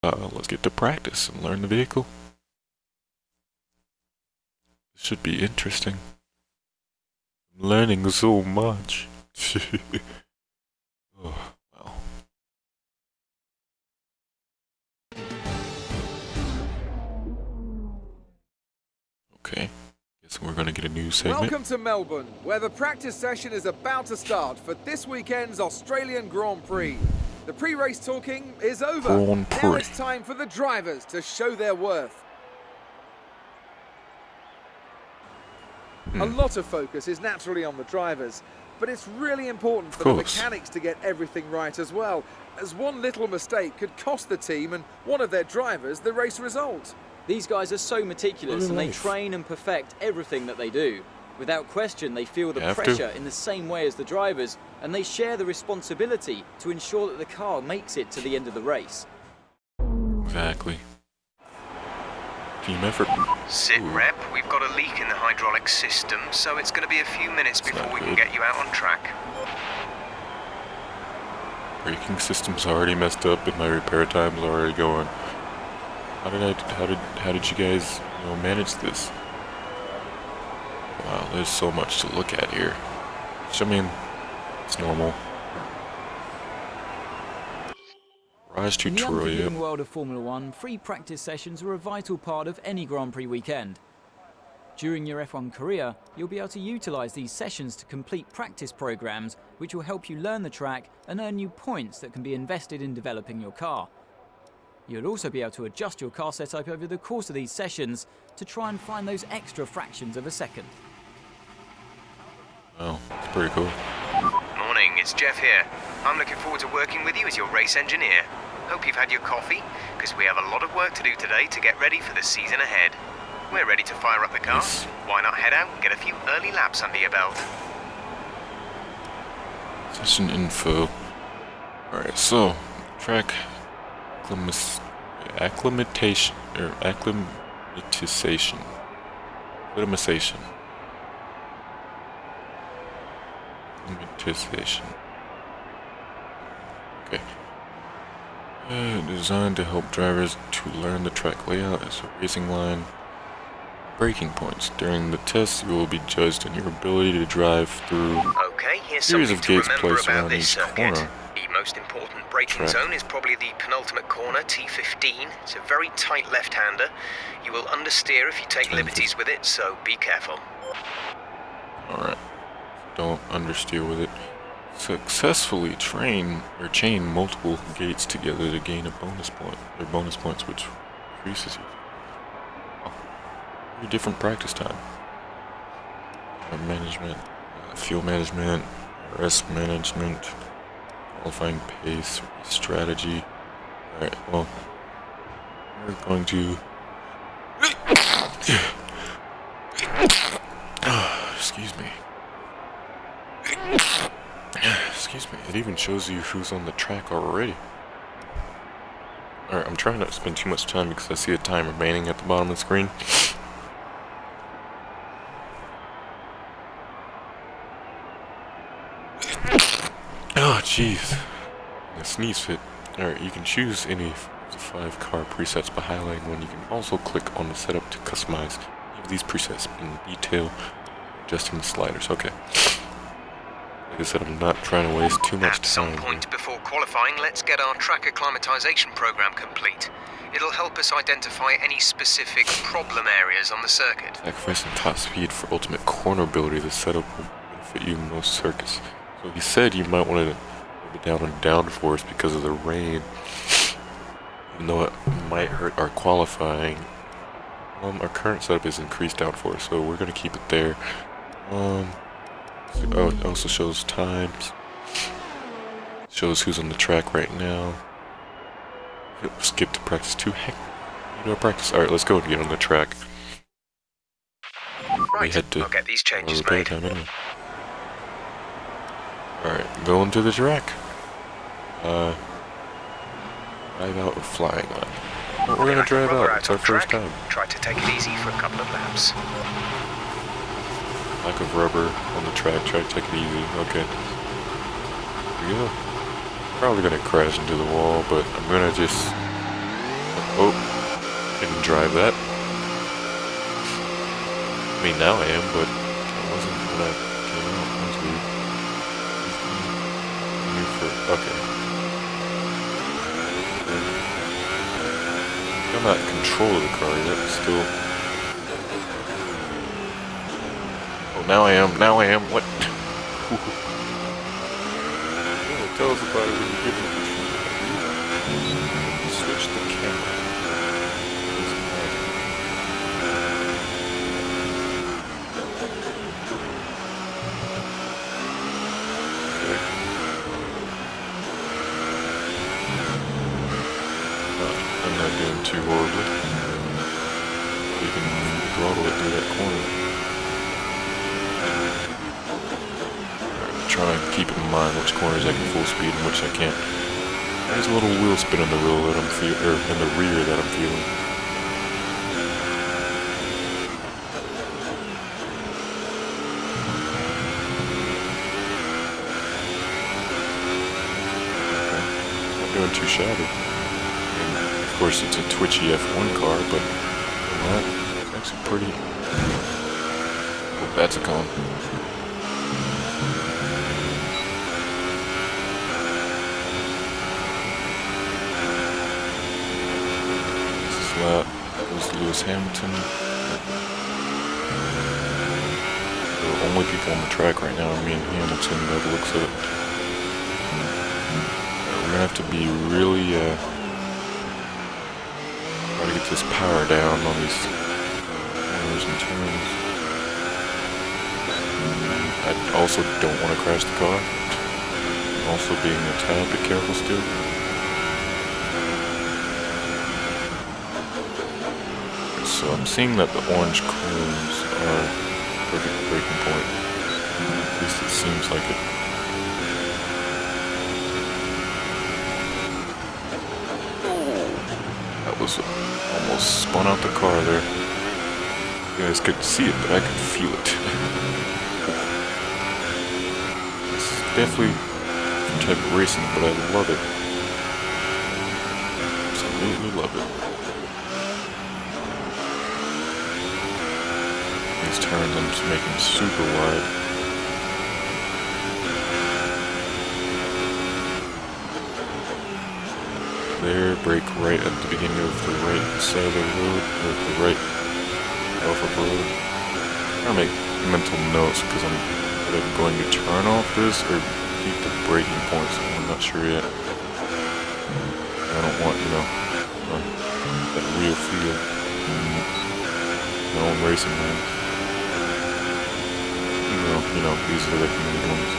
let's get to practice and learn the vehicle. This should be interesting. I'm learning so much. Oh, wow. Okay. Guess we're gonna get a new segment. Welcome to Melbourne, where the practice session is about to start for this weekend's Australian Grand Prix. The pre-race talking is over. Grand Prix. Now it's time for the drivers to show their worth. A lot of focus is naturally on the drivers, but it's really important for the mechanics to get everything right as well, as one little mistake could cost the team and one of their drivers the race result. These guys are so meticulous and they train and perfect everything that they do. Without question, they feel the pressure in the same way as the drivers, and they share the responsibility to ensure that the car makes it to the end of the race. Exactly. Team effort. Sit rep, we've got a leak in the hydraulic system, so it's going to be a few minutes before we can get you out on track. Braking system's already messed up and my repair time's already going. How did you guys, manage this? Wow, there's so much to look at here. Which, I mean, it's normal. Rise In the tutorial. unforgiving world of Formula One, free practice sessions are a vital part of any Grand Prix weekend. During your F1 career, you'll be able to utilise these sessions to complete practice programs which will help you learn the track and earn you points that can be invested in developing your car. You'll also be able to adjust your car setup over the course of these sessions to try and find those extra fractions of a second. Oh, it's pretty cool. Morning, it's Jeff here. I'm looking forward to working with you as your race engineer. Hope you've had your coffee, because we have a lot of work to do today to get ready for the season ahead. We're ready to fire up the car. Yes. Why not head out and get a few early laps under your belt? Session info. Alright, so, track acclimatization. Okay. Designed to help drivers to learn the track layout as a racing line. Braking points. During the test, you will be judged on your ability to drive through Okay, here's series something of to gates remember placed about around this each circuit. corner. The most important braking zone is probably the penultimate corner, T15. It's a very tight left-hander. You will understeer if you take liberties with it, so be careful. Alright. Don't understeer with it. Successfully chain multiple gates together to gain a bonus point. Or bonus points, which increases your different practice time. Management, fuel management, rest management, qualifying pace, strategy. Alright, well, we're going to excuse me. Excuse me, it even shows you who's on the track already. Alright, I'm trying not to spend too much time because I see a time remaining at the bottom of the screen. Oh, jeez. The sneeze fit. Alright, you can choose any of the 5 car presets by highlighting one. You can also click on the setup to customize any of these presets in detail, adjusting the sliders. Okay. Like I said, I'm not trying to waste too much time. At some point before qualifying, let's get our track acclimatization program complete. It'll help us identify any specific problem areas on the circuit. Sacrificing top speed for ultimate corner ability, the setup will benefit you in most circuits. So he said you might want to be down on downforce because of the rain, even though it might hurt our qualifying. Our current setup is increased downforce, so we're gonna keep it there. It also shows times. Shows who's on the track right now. Skip to practice 2. Heck, do our practice. All right, let's go and get on the track. Right, I'll get these changes repair made. time anyway. Alright, going to the track. Drive out or flying on. Well, we're gonna drive out. It's our first time. Try to take it easy for a couple of laps. Lack of rubber on the track. Try to take it easy. Okay. Here we go. Probably gonna crash into the wall, but I'm gonna just Oh, didn't drive that. I mean, now I am, but it wasn't when I came out. That was weird. Here for, okay. I'm not in control of the car yet, still. Oh, now I am, what? Yeah, tell us about it when you get in control. Switch the camera. I'm not doing too horribly. You can throttle it through that corner. Alright, try and keep in mind which corners I can full speed and which I can't. There's a little wheel spin in the rear that I'm in the rear that I'm feeling. Okay, not doing too shabby. Of course, it's a twitchy F1 car, but that, it's actually pretty. Oh, that's a cone. This is lap. Goes Lewis Hamilton. The only people on the track right now are me and Hamilton, by the looks of it. We're gonna have to be really, try to get this power down on these corners and turns. I also don't want to crash the car. I'm also being a tad bit careful still. So I'm seeing that the orange cones are perfect breaking point. At least it seems like it. Almost spun out the car there. You guys couldn't see it, but I could feel it. This is definitely some type of racing, but I love it. Absolutely love it. These turns I'm just making super wide. There, brake right at the beginning of the right side of the road, or the right off of the road. I make mental notes because I'm either going to turn off this or keep the braking points. I'm not sure yet. I don't want, that real feel. My own racing lanes. These are the recommended ones.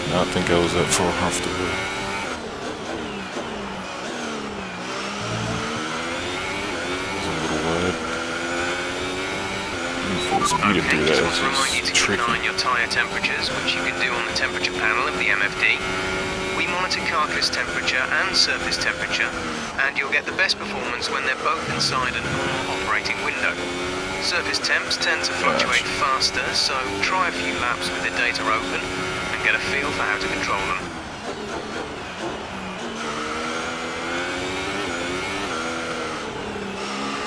I don't think I was that far off the road. It's a little wide. Full speed to do that. Just want to remind you to keep an eye on your tyre temperatures, which you can do on the temperature panel of the MFD. We monitor carcass temperature and surface temperature, and you'll get the best performance when they're both inside a normal operating window. Surface temps tend to fluctuate faster, so try a few laps with the data open and get a feel for how to control them.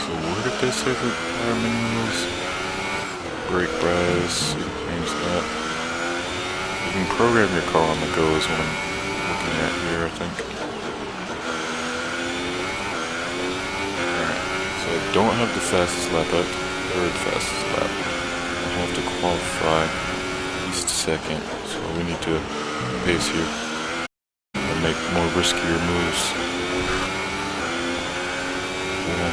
So where did they say the power minimum was? Brake bias, you can change that. You can program your car on the go is what I'm looking at here, I think. Alright, so I don't have the fastest lap, I have the third fastest lap. I have to qualify at least second, so we need to pace here and make more riskier moves. Yeah.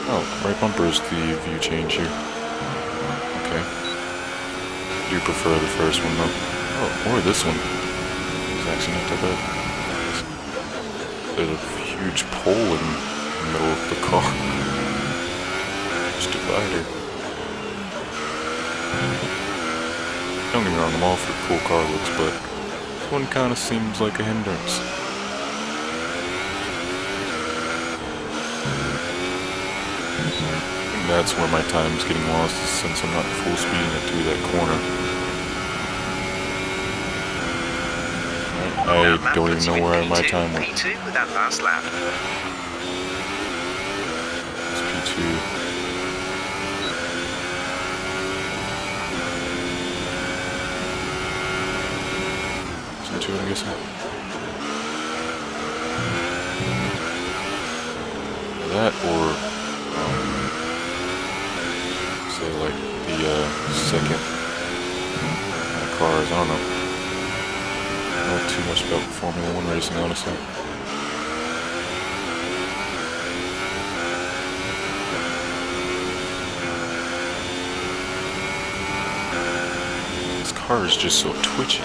Oh, right bumper is the view change here. Okay. I do prefer the first one though. Oh, or this one. It's actually not that bad. There's a huge pole in the middle of the car. It's divider. Don't get me wrong, I'm all for cool car looks, but this one kind of seems like a hindrance. that's where my time's getting lost, since I'm not full speeding it through that corner. Right, I don't even know where my time went. P2 with that last lap. It's P2. I'm guessing. That or say like the second cars. I don't know. I don't know too much about Formula 1 racing, honestly. This car is just so twitchy.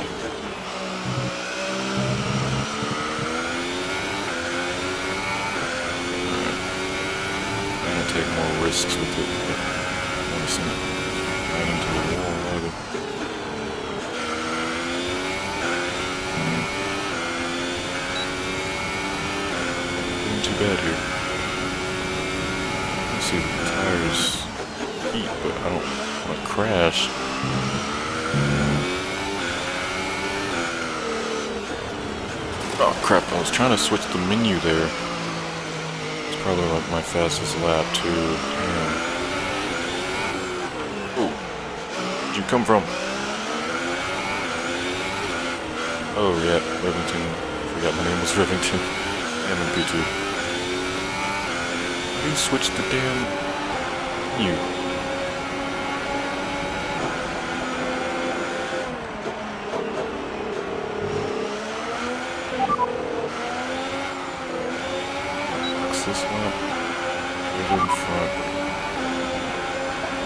Take more risks with it, but I want to send it right into the wall either. Doing too bad here. You see the tires heat, but I don't want to crash. Oh crap, I was trying to switch the menu there. Probably like my fastest lap too. Damn. Oh, where'd you come from? Oh yeah, Rivington. I forgot my name was Rivington. I'm in P2. You switched the damn menu. This lap, over in front.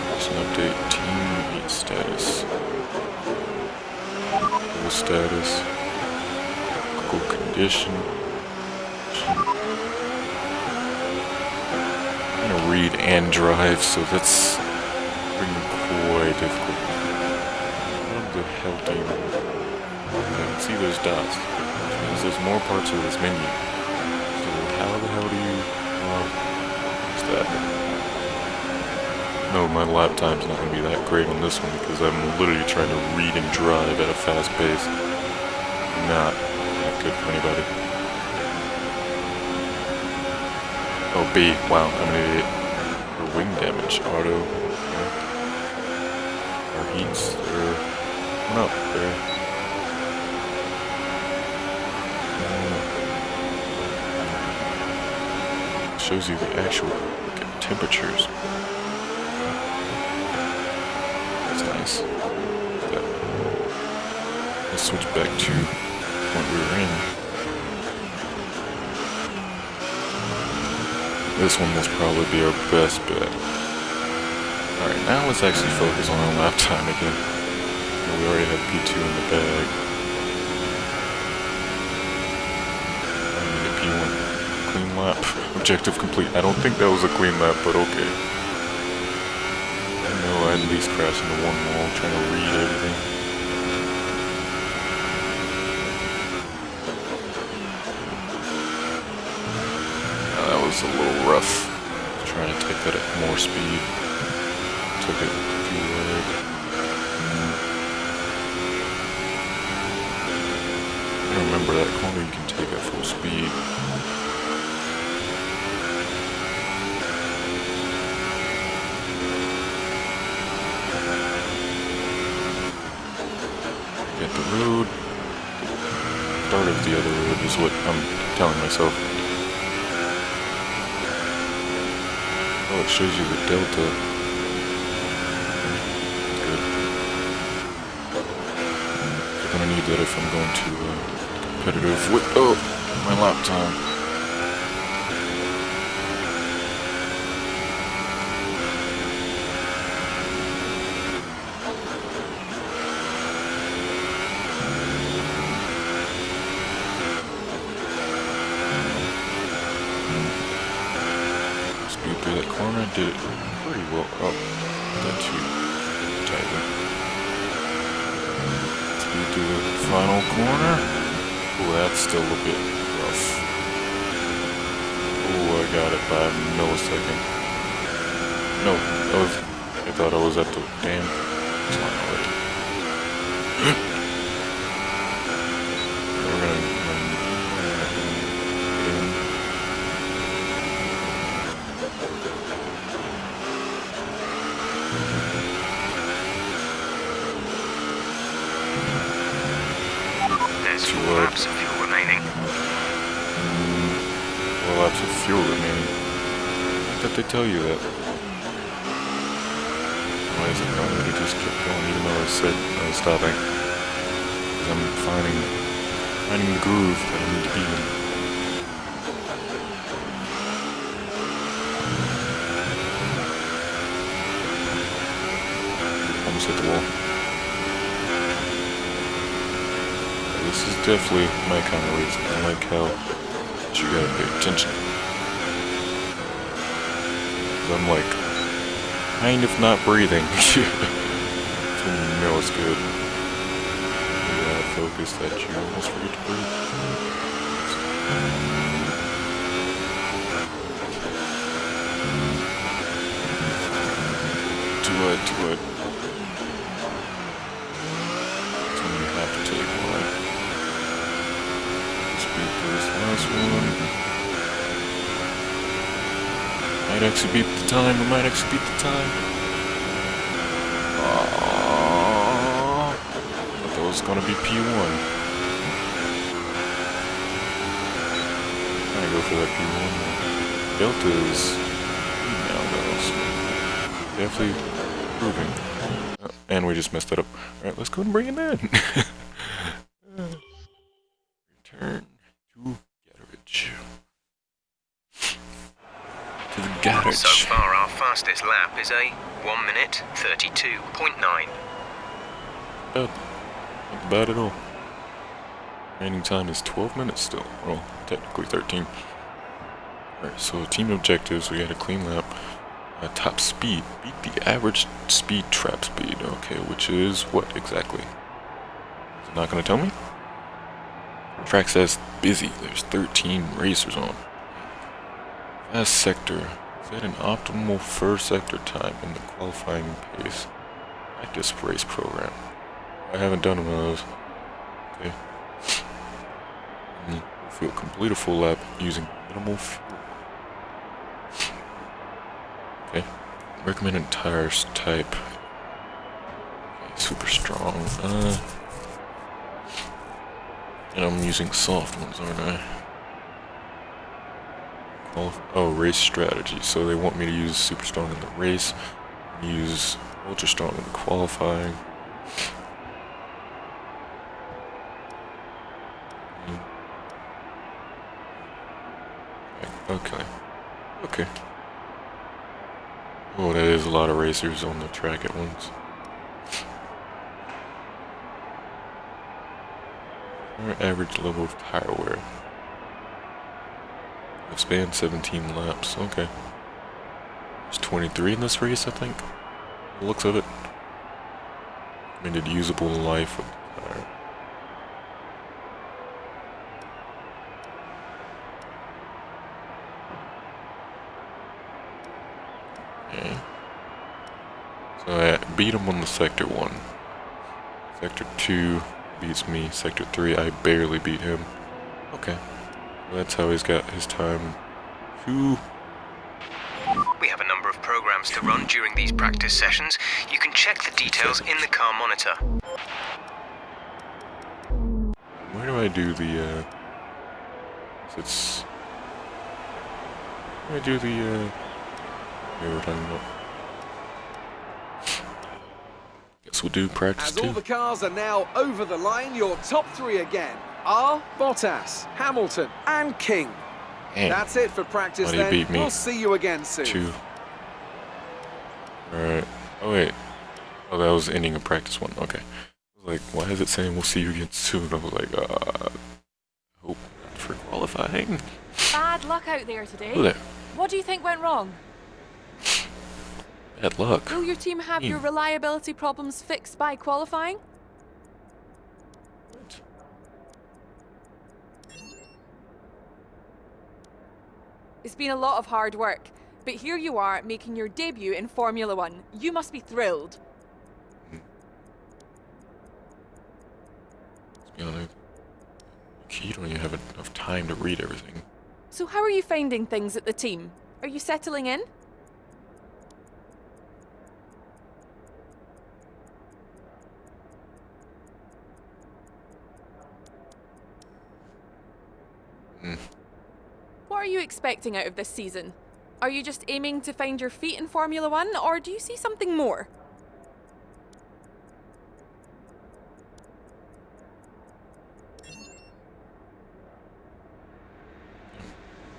There's an update, team status. Full status. Vehicle condition. I'm gonna read and drive, so that's quite difficult. What the hell do you know? I can see those dots. Which means there's more parts of this menu. How the hell do you, what's that? No, my lap time's not going to be that great on this one because I'm literally trying to read and drive at a fast pace. Not good for anybody. Oh, B, wow, I'm an idiot. Or wing damage, auto, okay. Our heats, they're going up, there. Shows you the actual temperatures. That's nice. But let's switch back to the point we were in. This one will probably be our best bet. Alright, now let's actually focus on our lap time again. We already have P2 in the bag. I need a P1 clean lap. Objective complete. I don't think that was a clean lap, but okay. I know I at least crashed into one wall trying to read everything. That was a little rough. Trying to take that at more speed. Took it too wide. I remember that corner you can take at full speed. Get the road. Start of the other road is what I'm telling myself. Oh, it shows you the delta. Good. I'm gonna need that if I'm going to competitive with my lap time. Through that corner, did it pretty well. Oh, that too tightly. Speed through the final corner. Oh, that's still a bit rough. Oh, I got it by a millisecond. No, that was. I thought I was at the damn. It's not already. We're gonna. There's 4 laps of fuel remaining. 4 laps of fuel remaining. Why did they tell you that? Why is it telling me to just keep going even though I said I was stopping? Because I'm finding the groove that I need to be in. Almost hit the wall. This is definitely my kind of race. I like how you gotta pay attention. I'm like, kind of not breathing. So you know it's good. Yeah, focus that you almost forget to breathe. Do it. That's when you have to take one. Speed through this last one. Might actually beat the time. I might actually beat the time. Thought that was gonna be P1. I go for that P1. Delta is now though, so definitely improving. And we just messed it up. Alright, let's go and bring it in. Return to Gatteridge. To the garage. So far, our fastest lap is a 1 minute 32.9. Not bad at all. Remaining time is 12 minutes still. Well, technically 13. Alright, so team objectives, we got a clean lap. Top speed. Beat the average speed trap speed. Okay, which is what exactly? Is it not going to tell me? Track says busy. There's 13 racers on. Fast sector. Set an optimal first sector time in the qualifying pace. Practice race program. I haven't done one of those. Okay. Fuel. Complete a full lap using minimal fuel. Okay. Recommended tires type. Okay, super strong. And I'm using soft ones, aren't I? Oh, race strategy. So they want me to use super strong in the race, use ultra strong in the qualifying. Okay. Oh, that is a lot of racers on the track at once. Our average level of tire wear. I've spanned 17 laps. Okay. There's 23 in this race, I think. The looks of it. Recommended usable life of the tire. Okay. So I beat him on the sector 1. Sector 2 beats me. Sector 3, I barely beat him. Okay. That's how he's got his time. We have a number of programs to run during these practice sessions. You can check the details in the car monitor. Where do I do the, it's... Where do I do the, we were talking about? Guess we'll do practice As all the cars are now over the line, your top 3 again are Bottas, Hamilton, and King. Man, that's it for practice then. Beat me. We'll see you again soon. 2. Alright. Oh wait. Oh, that was ending of practice 1. Okay. I was like, why is it saying we'll see you again soon? I was like, hope for qualifying. Bad luck out there today. Hello there. What do you think went wrong? Bad luck. Will your team have your reliability problems fixed by qualifying? What? It's been a lot of hard work. But here you are, making your debut in Formula One. You must be thrilled. Let's be honest. You don't even have enough time to read everything. So how are you finding things at the team? Are you settling in? What are you expecting out of this season? Are you just aiming to find your feet in Formula One, or do you see something more?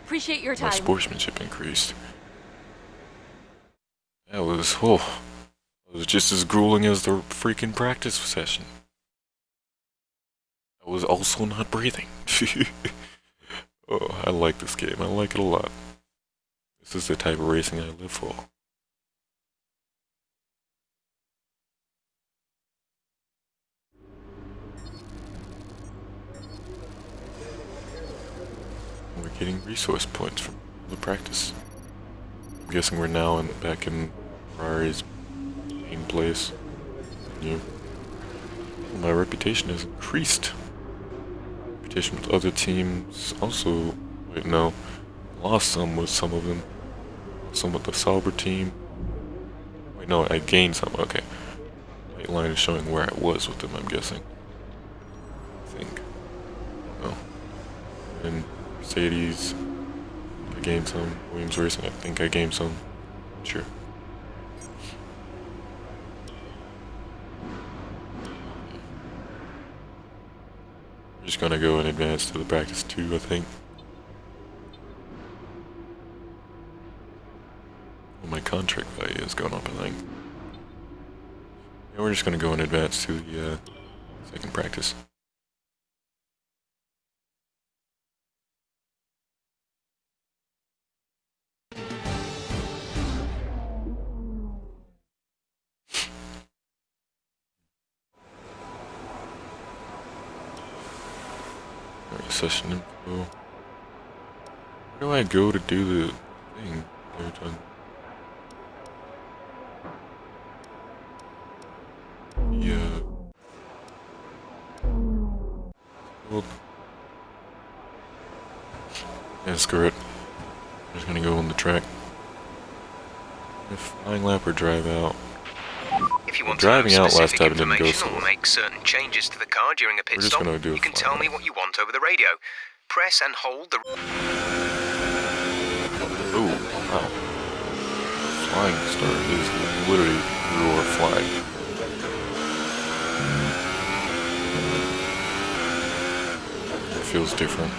Appreciate your time. My sportsmanship increased. That was just as grueling as the freaking practice session. I was also not breathing. Oh, I like this game. I like it a lot. This is the type of racing I live for. We're getting resource points from the practice. I'm guessing we're now back in Ferrari's main place. Yeah. My reputation has increased. Reputation with other teams also, wait, no, lost some with some of them. Some with the Sauber team. Wait, no, I gained some. Okay. White line is showing where I was with them, I'm guessing. I think. Oh. And Mercedes, I gained some. Williams Racing, I think I gained some. Sure. We're just gonna go in advance to the practice 2, I think. Well, my contract value is going up, I think. Yeah, we're just gonna go in advance to the second practice. Session info. Where do I go to do the thing every time? Yeah. Well, yeah, screw it. I'm just gonna go on the track. If flying lap or drive out. If you want driving to know out last specific time it didn't go information so or well. make certain changes to the car during a pit We're just stop, gonna do a you can tell me what you want over the radio. Press and hold the... Oh, wow. Flying start is literally your flag. It feels different.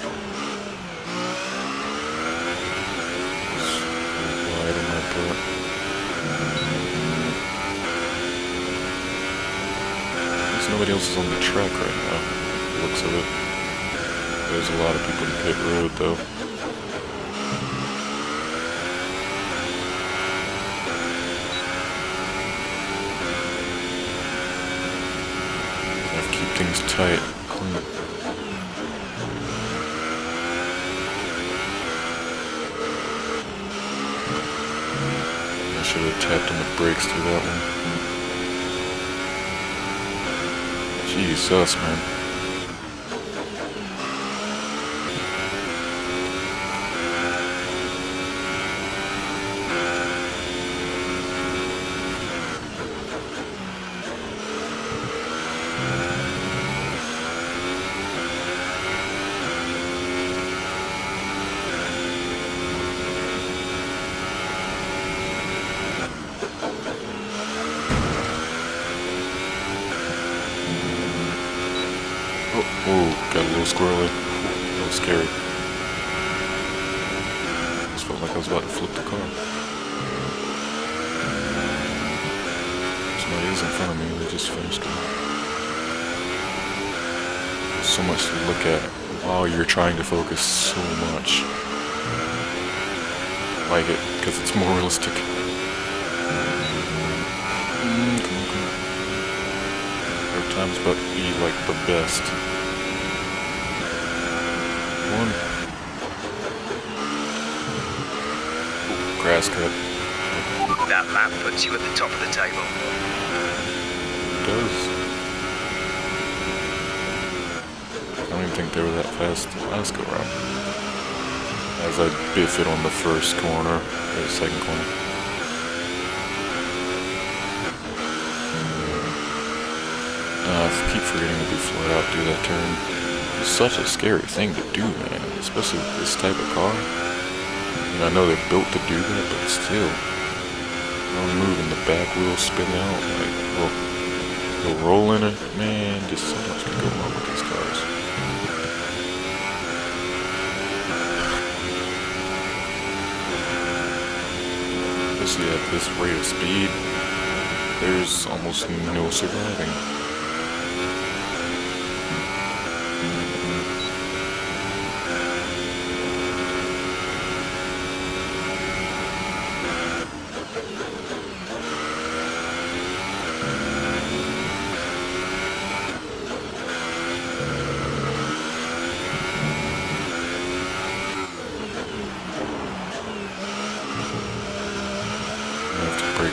It's wide on my part. Nobody else is on the track right now, the looks of it. There's a lot of people in pit road though. I have to keep things tight, clean. I should have tapped on the brakes through that one. Jesus, man. Oh, got a little squirrely. A little scary. Just felt like I was about to flip the car. Somebody is in front of me, they just finished it. There's so much to look at while you're trying to focus so much. I like it, because it's more realistic. Come on. Every time's about to be like the best. One. Oh, crap. grass cut. That lap puts you at the top of the table. It does. I don't even think they were that fast last go round. As I biff it on the first corner, or the second corner. I keep forgetting to be flat out, do that turn. It's such a scary thing to do, man. Especially with this type of car. I know they're built to do that, but still. I'm moving the back wheel, spin out, like, the roll in it. Man, just so much can go wrong with these cars. Especially at this rate of speed, there's almost no surviving.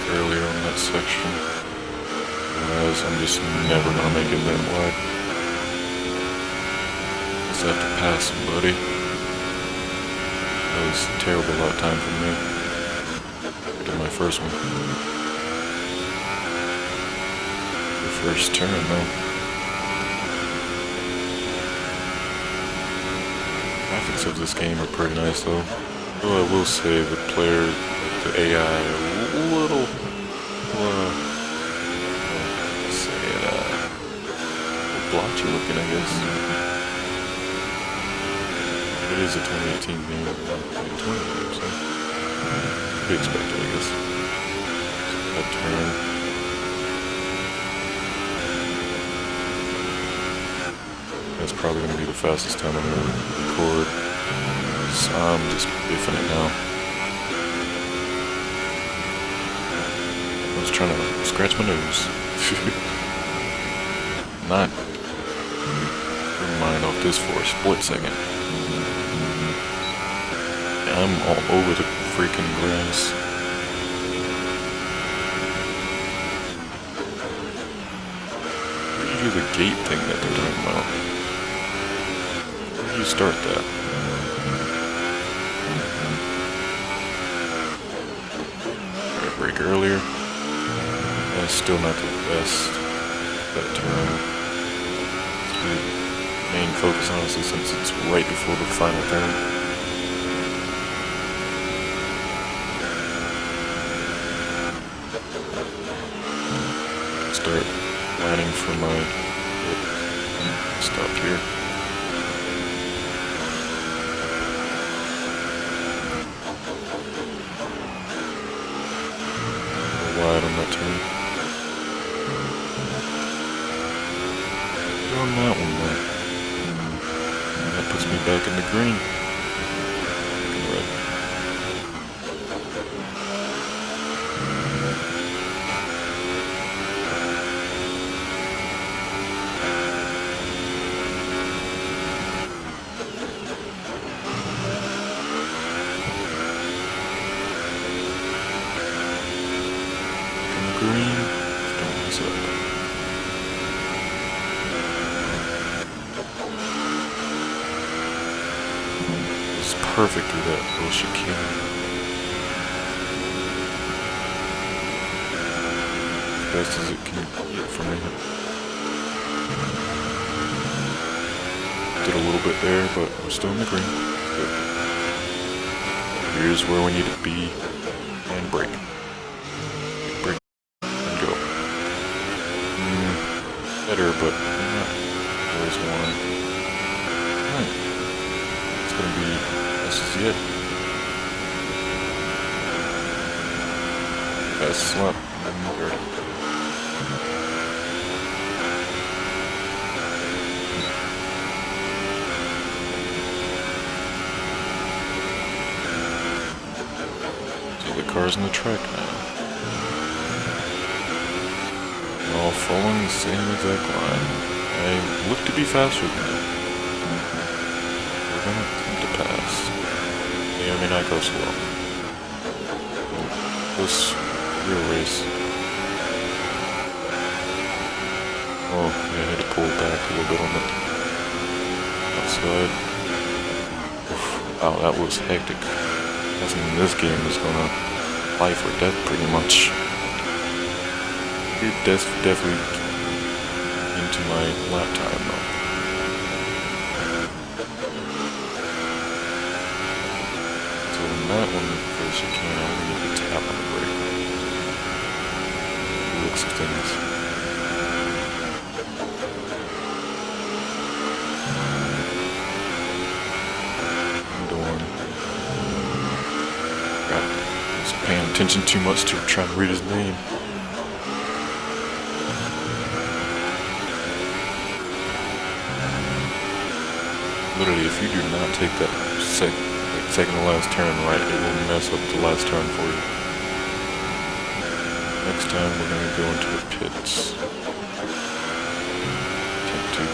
Earlier on that section, whereas I'm just never gonna make it that wide. Just have to pass somebody. That was a terrible lot of time for me. I did my first one. The first turn though. Graphics of this game are pretty nice though. Though I will say the player, the AI are a little, blotchy looking, I guess. It is a 2018 game, 2020 game, so to be expected, I guess. That turn. That's probably going to be the fastest time I'm going to record. So I'm just biffing it now. I was trying to scratch my nose. Not mind off this for a split second. I'm all over the freaking grass. Where do you do the gate thing that they're talking about? Where do you start that? Alright, brake earlier. That's still not the best. That turn. Main focus, honestly, since it's right before the final turn. Start lining for my stop here. Wide on that turn. On that one though. That puts me back in the green. Red. In the green. Don't mess up. Perfect through that little chicane. As best as it can get from me. Did a little bit there, but we're still in the green. Good. Here's where we need to be and brake. Brake and go. Better, but not always one. Alright. It's gonna be. This is it. Fast lap. So the car's on the track now. All following the same exact line. I look to be faster than it. We're gonna attempt to pass. May or may not go slow. this real race. Oh, yeah, I had to pull back a little bit on the outside. Oof, wow, that was hectic. Nothing in this game is gonna life or death pretty much. It definitely into my lap time though. So in that one, first you can only need to tap on the brake. The looks of things. Paying attention too much to trying to read his name. Literally, if you do not take that second to last turn right, it will mess up the last turn for you. Next time we're going to go into the pits. Attempt to.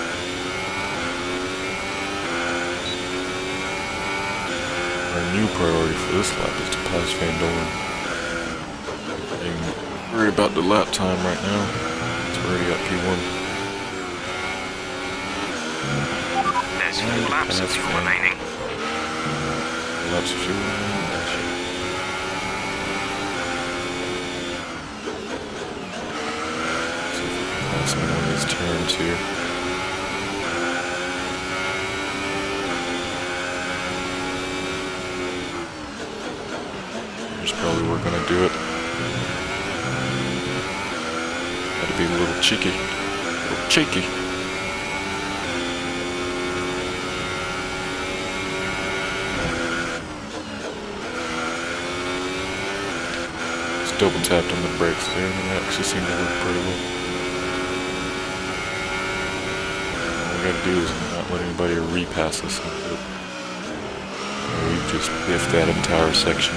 Our new priority for this lap is to pass Van Dorn. I'm worried about the lap time right now. It's already at P1. There's 4 laps of fuel remaining. Laps of fuel remaining? See if we can pass him on these turns here. Here's probably we're gonna do it. Gotta be a little cheeky. A little cheeky. Just double tapped on the brakes there and it actually seemed to work pretty well. All we gotta do is not let anybody repass us. We just biffed that entire section.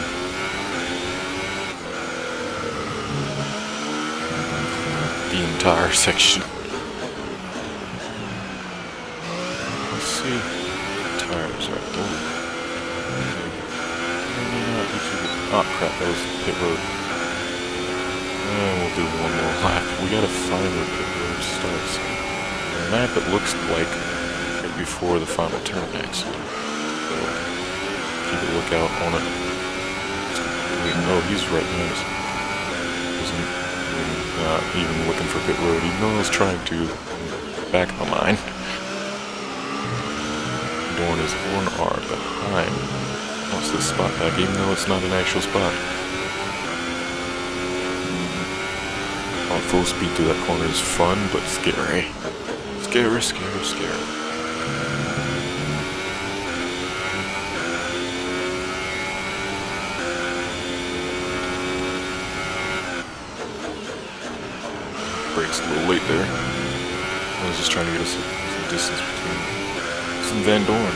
The entire section. Let's see. Tires are. Oh crap, that was pit road. And we'll do one more lap. We gotta find where pit road starts. On the map it looks like right before the final turn actually. So keep a lookout on it. No, he's right behind us. Not even looking for pit road, even though I was trying to back my mind. Dorn is 1R behind. Wants this spot back, even though it's not an actual spot. On full speed through that corner is fun, but scary. Scary, scary, scary. Brakes a little late there. I was just trying to get us some distance between us and Van Dorn.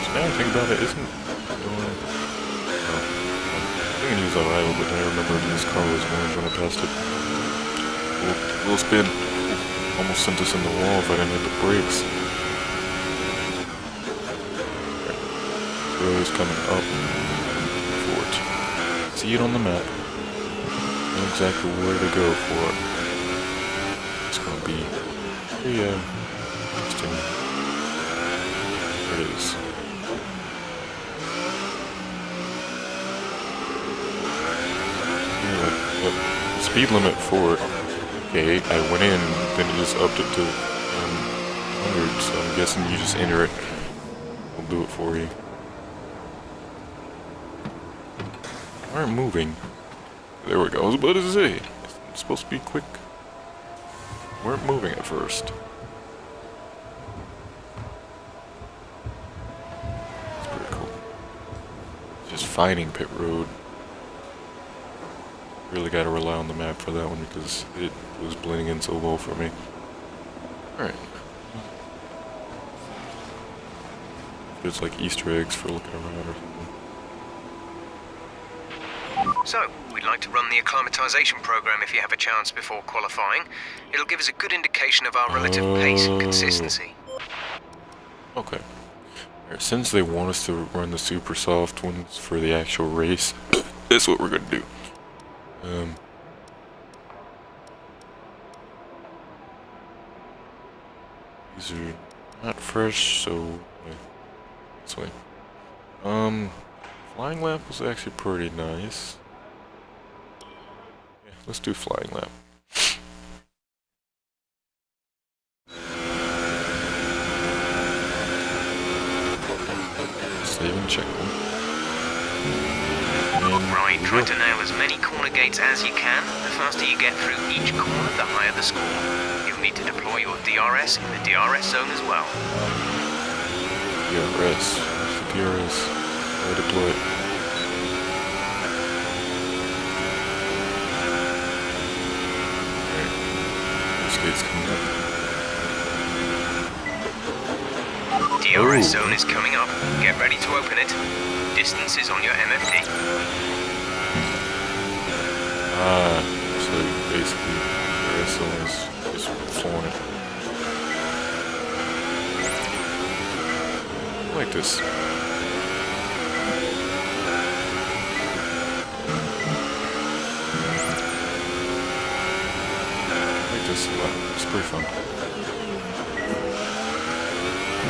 So now I think about it, isn't Van Dorn... Oh, I'm thinking he was alright, but then I remember his car was orange when I passed it. Little spin. Almost sent us in the wall if I didn't hit the brakes. Road's coming up. Forward. See it on the map. Know exactly where to go for it. It's gonna be very interesting. There it is. Yeah, like, speed limit for it. Okay, I went in, then it just upped it to 100, so I'm guessing you just enter it. We'll do it for you. Aren't moving. There we go. I was about to say. It's supposed to be quick. Weren't moving at first. It's pretty cool. Just finding pit road. Really gotta rely on the map for that one because it was blending in so well for me. Alright. It's like Easter eggs for looking around or something. So, we'd like to run the acclimatization program if you have a chance before qualifying. It'll give us a good indication of our relative pace and consistency. Okay. Since they want us to run the super soft ones for the actual race, that's what we're gonna do. These are not fresh, so this way. Flying lap was actually pretty nice. Yeah, let's do flying lap. Save and check one. Right, try to nail as many corner gates as you can. The faster you get through each corner, the higher the score. You'll need to deploy your DRS in the DRS zone as well. DRS. What's the DRS? I deploy it. Alright. This gate's coming up. DRS zone is coming up. Get ready to open it. Distance is on your MFD. So basically, DRS zone is just flooring it. I like this. This a lot. It's pretty fun.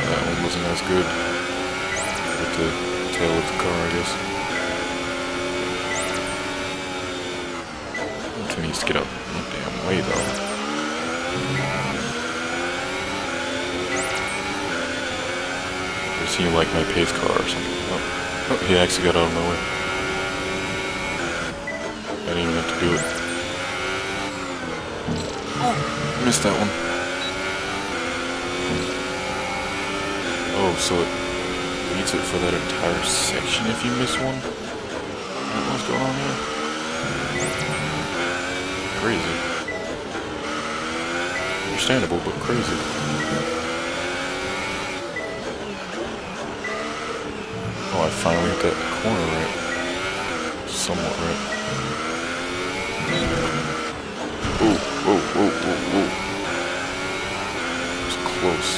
That one wasn't as good with the tail of the car, I guess. It needs to get out the damn way, though. I've seen you like my pace car or something. Oh, he actually got out of my way. I didn't even have to do it. Missed that one. Oh, so it leads it for that entire section if you miss one? What's going on here? Crazy. Understandable, but crazy. Oh, I finally hit that corner right. Somewhat right. Ooh. Whoa. It's close.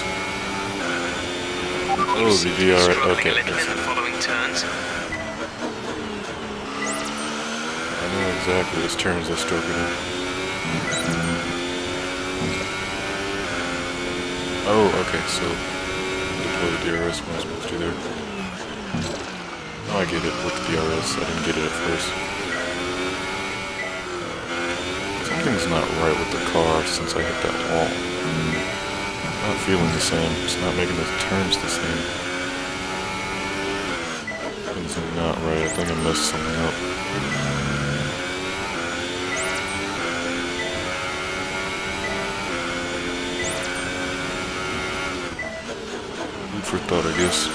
Oh, the DRS. Okay. In the following turns. I know exactly which turns I stroke it in. Oh, okay, so deploy the DRS when I was supposed to there. Oh, I get it with the DRS. I didn't get it at first. Something's not right with the car since I hit that wall. It's not feeling the same. It's not making the turns the same. It's not right. I think I messed something up. Food for thought, I guess.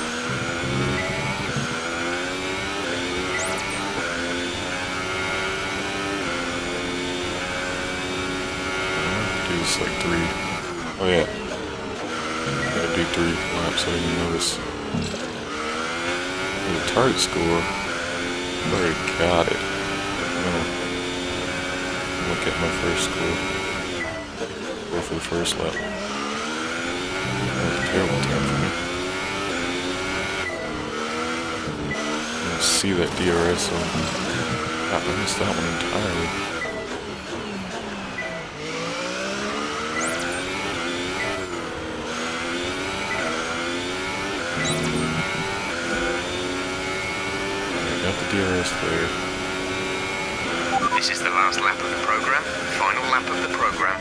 Like 3. Oh yeah. Gotta do 3 laps so I didn't notice. And the target score, I already got it. Look at my first score. Go for the first lap. That was a terrible time for me. I see that DRS zone. I missed that one entirely. DRS there. This is the last lap of the program, final lap of the program.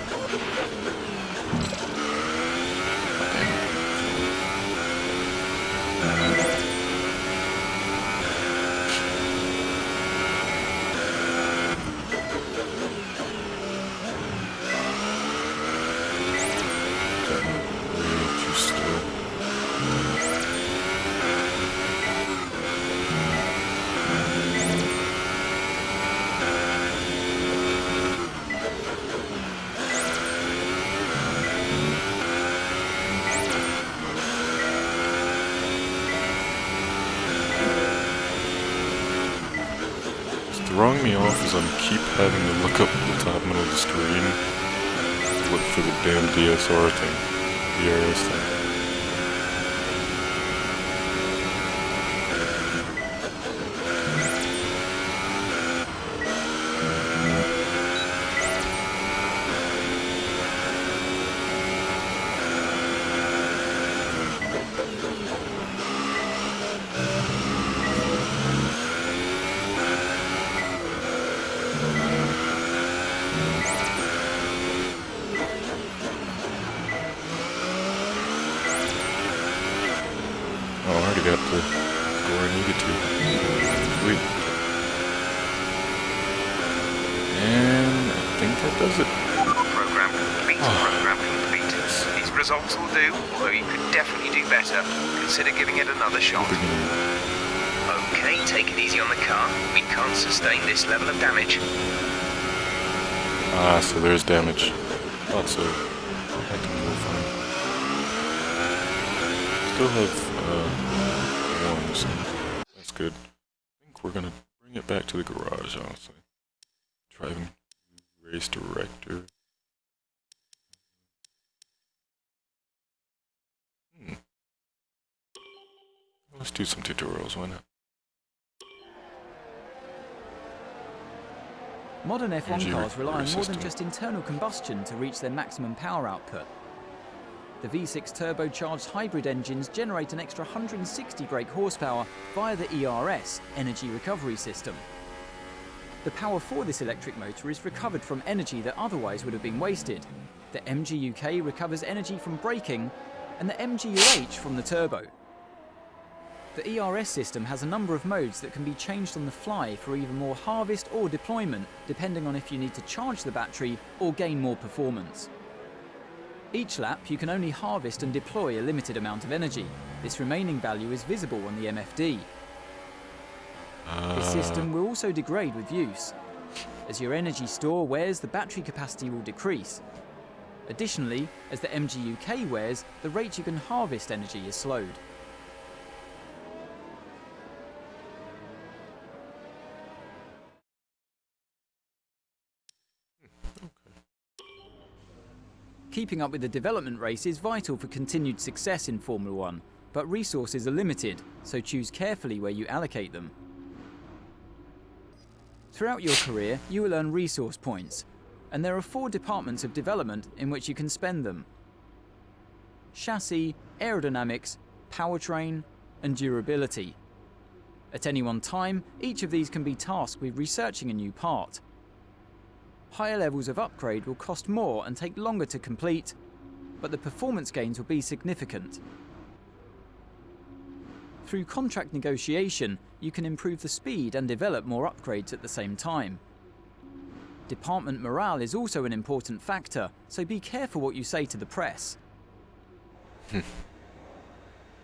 Throwing me off is I keep having to look up at the top middle of the screen to look for the damn DSR thing, DRS thing. where I needed to. Sweet. And I think that does it. Program complete. Program complete. These results will do, although you could definitely do better. Consider giving it another shot. Okay, take it easy on the car. We can't sustain this level of damage. Ah, so there's damage. Thought so. I can go fine. Still have one, so that's good. I think we're gonna bring it back to the garage, honestly. Driving race director. Let's do some tutorials, why not? Modern F1 Energy cars rely on more recovery than system. just internal combustion to reach their maximum power output. The V6 turbocharged hybrid engines generate an extra 160 brake horsepower via the ERS, Energy Recovery System. The power for this electric motor is recovered from energy that otherwise would have been wasted. The MGUK recovers energy from braking, and the MGUH from the turbo. The ERS system has a number of modes that can be changed on the fly for either more harvest or deployment, depending on if you need to charge the battery or gain more performance. Each lap you can only harvest and deploy a limited amount of energy. This remaining value is visible on the MFD. This system will also degrade with use. As your energy store wears, the battery capacity will decrease. Additionally, as the MGUK wears, the rate you can harvest energy is slowed. Keeping up with the development race is vital for continued success in Formula One, but resources are limited, so choose carefully where you allocate them. Throughout your career, you will earn resource points, and there are 4 departments of development in which you can spend them: chassis, aerodynamics, powertrain, and durability. At any one time, each of these can be tasked with researching a new part. Higher levels of upgrade will cost more and take longer to complete, but the performance gains will be significant. Through contract negotiation, you can improve the speed and develop more upgrades at the same time. Department morale is also an important factor, so be careful what you say to the press.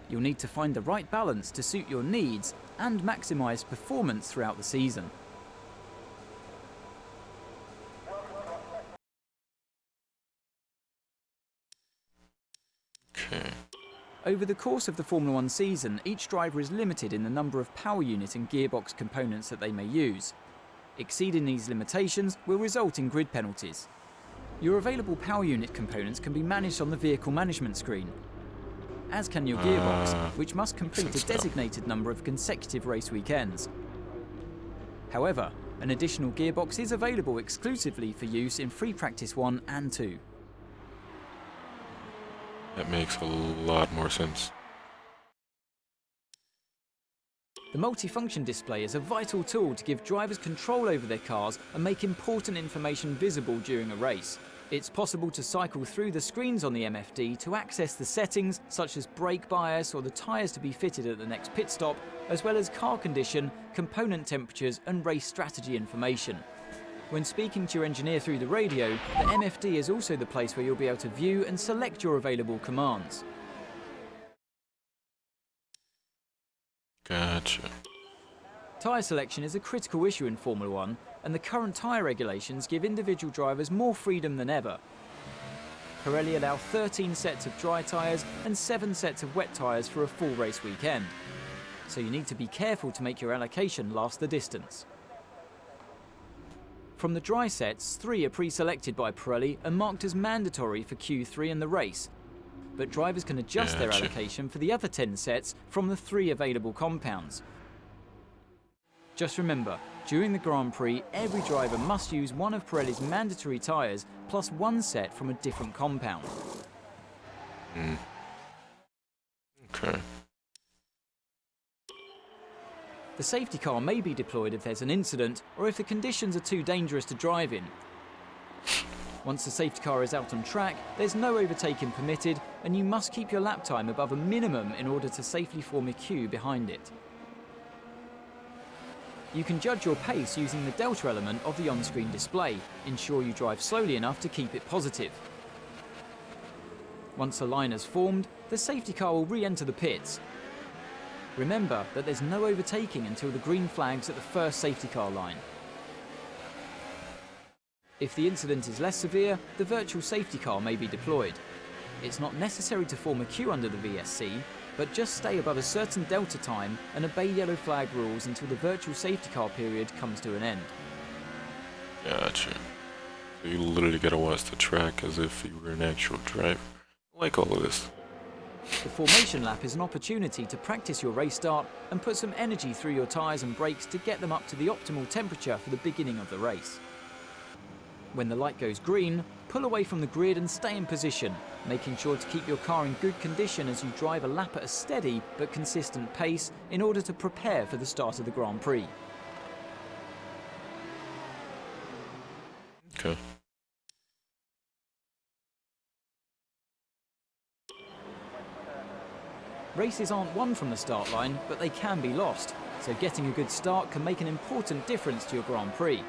You'll need to find the right balance to suit your needs and maximize performance throughout the season. Okay. Over the course of the Formula One season, each driver is limited in the number of power unit and gearbox components that they may use. Exceeding these limitations will result in grid penalties. Your available power unit components can be managed on the vehicle management screen, as can your gearbox, which must complete a designated number of consecutive race weekends. However, an additional gearbox is available exclusively for use in Free Practice 1 and 2. That makes a lot more sense. The multifunction display is a vital tool to give drivers control over their cars and make important information visible during a race. It's possible to cycle through the screens on the MFD to access the settings such as brake bias or the tyres to be fitted at the next pit stop, as well as car condition, component temperatures and race strategy information. When speaking to your engineer through the radio, the MFD is also the place where you'll be able to view and select your available commands. Gotcha. Tyre selection is a critical issue in Formula One, and the current tyre regulations give individual drivers more freedom than ever. Pirelli allow 13 sets of dry tyres and 7 sets of wet tyres for a full race weekend, so you need to be careful to make your allocation last the distance. From the dry sets, 3 are pre-selected by Pirelli and marked as mandatory for Q3 and the race, but drivers can adjust their allocation for the other 10 sets from the 3 available compounds. Just remember, during the Grand Prix, every driver must use one of Pirelli's mandatory tyres plus 1 set from a different compound. Okay. The safety car may be deployed if there's an incident or if the conditions are too dangerous to drive in. Once the safety car is out on track, there's no overtaking permitted, and you must keep your lap time above a minimum in order to safely form a queue behind it. You can judge your pace using the delta element of the on-screen display. Ensure you drive slowly enough to keep it positive. Once a line has formed, the safety car will re-enter the pits. Remember that there's no overtaking until the green flag's at the first safety car line. If the incident is less severe, the virtual safety car may be deployed. It's not necessary to form a queue under the VSC, but just stay above a certain delta time and obey yellow flag rules until the virtual safety car period comes to an end. Gotcha. So you literally gotta watch the track as if you were an actual driver. I like all of this. The formation lap is an opportunity to practice your race start and put some energy through your tyres and brakes to get them up to the optimal temperature for the beginning of the race. When the light goes green, pull away from the grid and stay in position, making sure to keep your car in good condition as you drive a lap at a steady but consistent pace in order to prepare for the start of the Grand Prix. Okay. Races aren't won from the start line, but they can be lost, so getting a good start can make an important difference to your Grand Prix.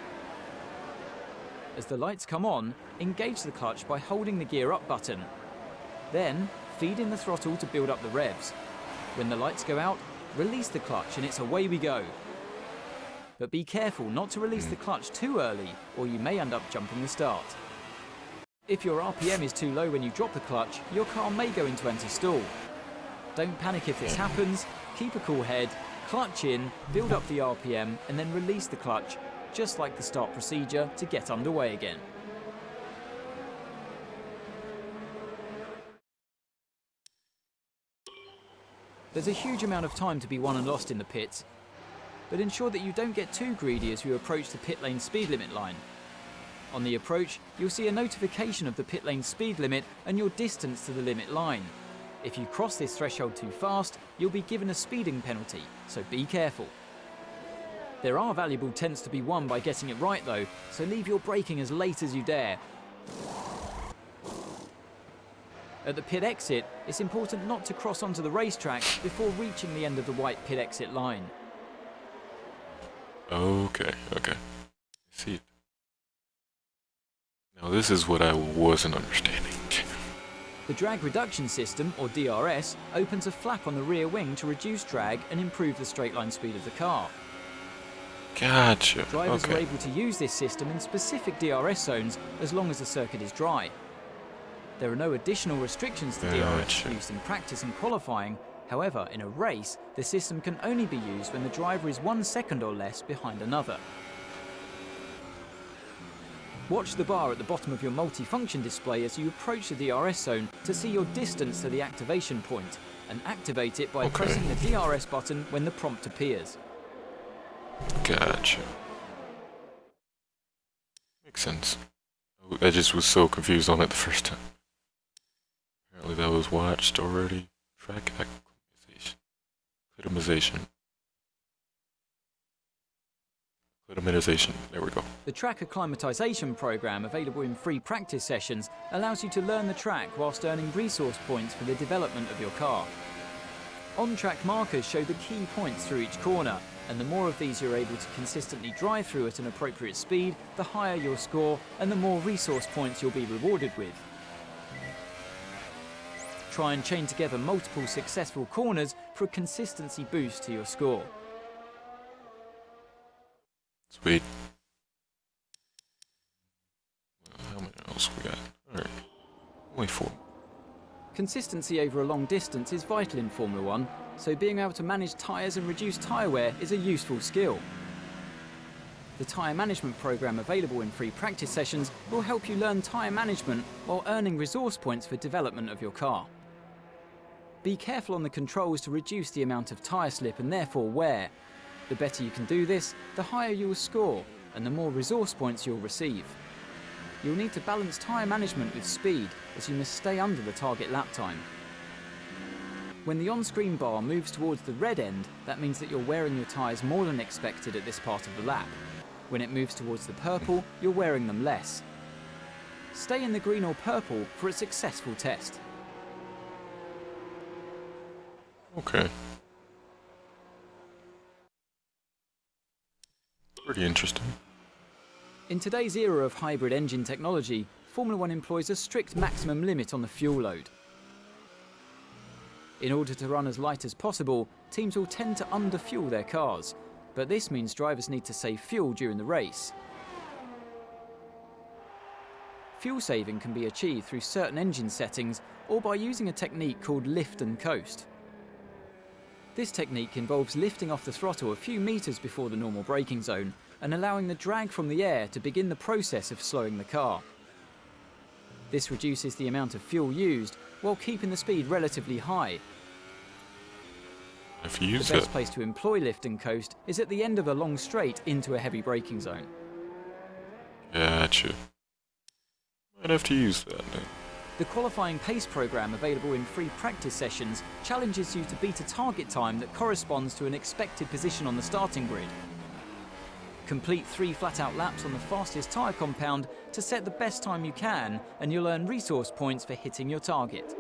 As the lights come on, engage the clutch by holding the gear up button. Then, feed in the throttle to build up the revs. When the lights go out, release the clutch and it's away we go. But be careful not to release the clutch too early, or you may end up jumping the start. If your RPM is too low when you drop the clutch, your car may go into anti-stall. Don't panic if this happens, keep a cool head, clutch in, build up the RPM and then release the clutch, just like the start procedure to get underway again. There's a huge amount of time to be won and lost in the pits, but ensure that you don't get too greedy as you approach the pit lane speed limit line. On the approach, you'll see a notification of the pit lane speed limit and your distance to the limit line. If you cross this threshold too fast, you'll be given a speeding penalty, so be careful. There are valuable tenths to be won by getting it right though, so leave your braking as late as you dare. At the pit exit, it's important not to cross onto the racetrack before reaching the end of the white pit exit line. Okay. I see it. Now this is what I wasn't understanding. The drag reduction system, or DRS, opens a flap on the rear wing to reduce drag and improve the straight line speed of the car. Gotcha. Drivers are able to use this system in specific DRS zones as long as the circuit is dry. There are no additional restrictions to DRS use in practice and qualifying. However, in a race, the system can only be used when the driver is 1 second or less behind another. Watch the bar at the bottom of your multi-function display as you approach the DRS zone to see your distance to the activation point, and activate it by pressing the DRS button when the prompt appears. Gotcha. Makes sense. I just was so confused on it the first time. Apparently that was watched already. Track acclimatization. Acclimatization. There we go. The track acclimatization program available in free practice sessions allows you to learn the track whilst earning resource points for the development of your car. On-track markers show the key points through each corner, and the more of these you're able to consistently drive through at an appropriate speed, the higher your score and the more resource points you'll be rewarded with. Try and chain together multiple successful corners for a consistency boost to your score. Sweet. Well, how many else we got? Alright. Only 4. Consistency over a long distance is vital in Formula 1, so being able to manage tyres and reduce tyre wear is a useful skill. The tyre management program available in free practice sessions will help you learn tyre management while earning resource points for development of your car. Be careful on the controls to reduce the amount of tyre slip and therefore wear. The better you can do this, the higher you will score, and the more resource points you'll receive. You'll need to balance tyre management with speed, as you must stay under the target lap time. When the on-screen bar moves towards the red end, that means that you're wearing your tyres more than expected at this part of the lap. When it moves towards the purple, you're wearing them less. Stay in the green or purple for a successful test. Okay. Pretty interesting. In today's era of hybrid engine technology, Formula One employs a strict maximum limit on the fuel load. In order to run as light as possible, teams will tend to underfuel their cars, but this means drivers need to save fuel during the race. Fuel saving can be achieved through certain engine settings or by using a technique called lift and coast. This technique involves lifting off the throttle a few meters before the normal braking zone and allowing the drag from the air to begin the process of slowing the car. This reduces the amount of fuel used while keeping the speed relatively high. If you use The best place to employ lift and coast is at the end of a long straight into a heavy braking zone. Gotcha. Might have to use that then. The qualifying pace program available in free practice sessions challenges you to beat a target time that corresponds to an expected position on the starting grid. Complete 3 flat-out laps on the fastest tyre compound to set the best time you can, and you'll earn resource points for hitting your target.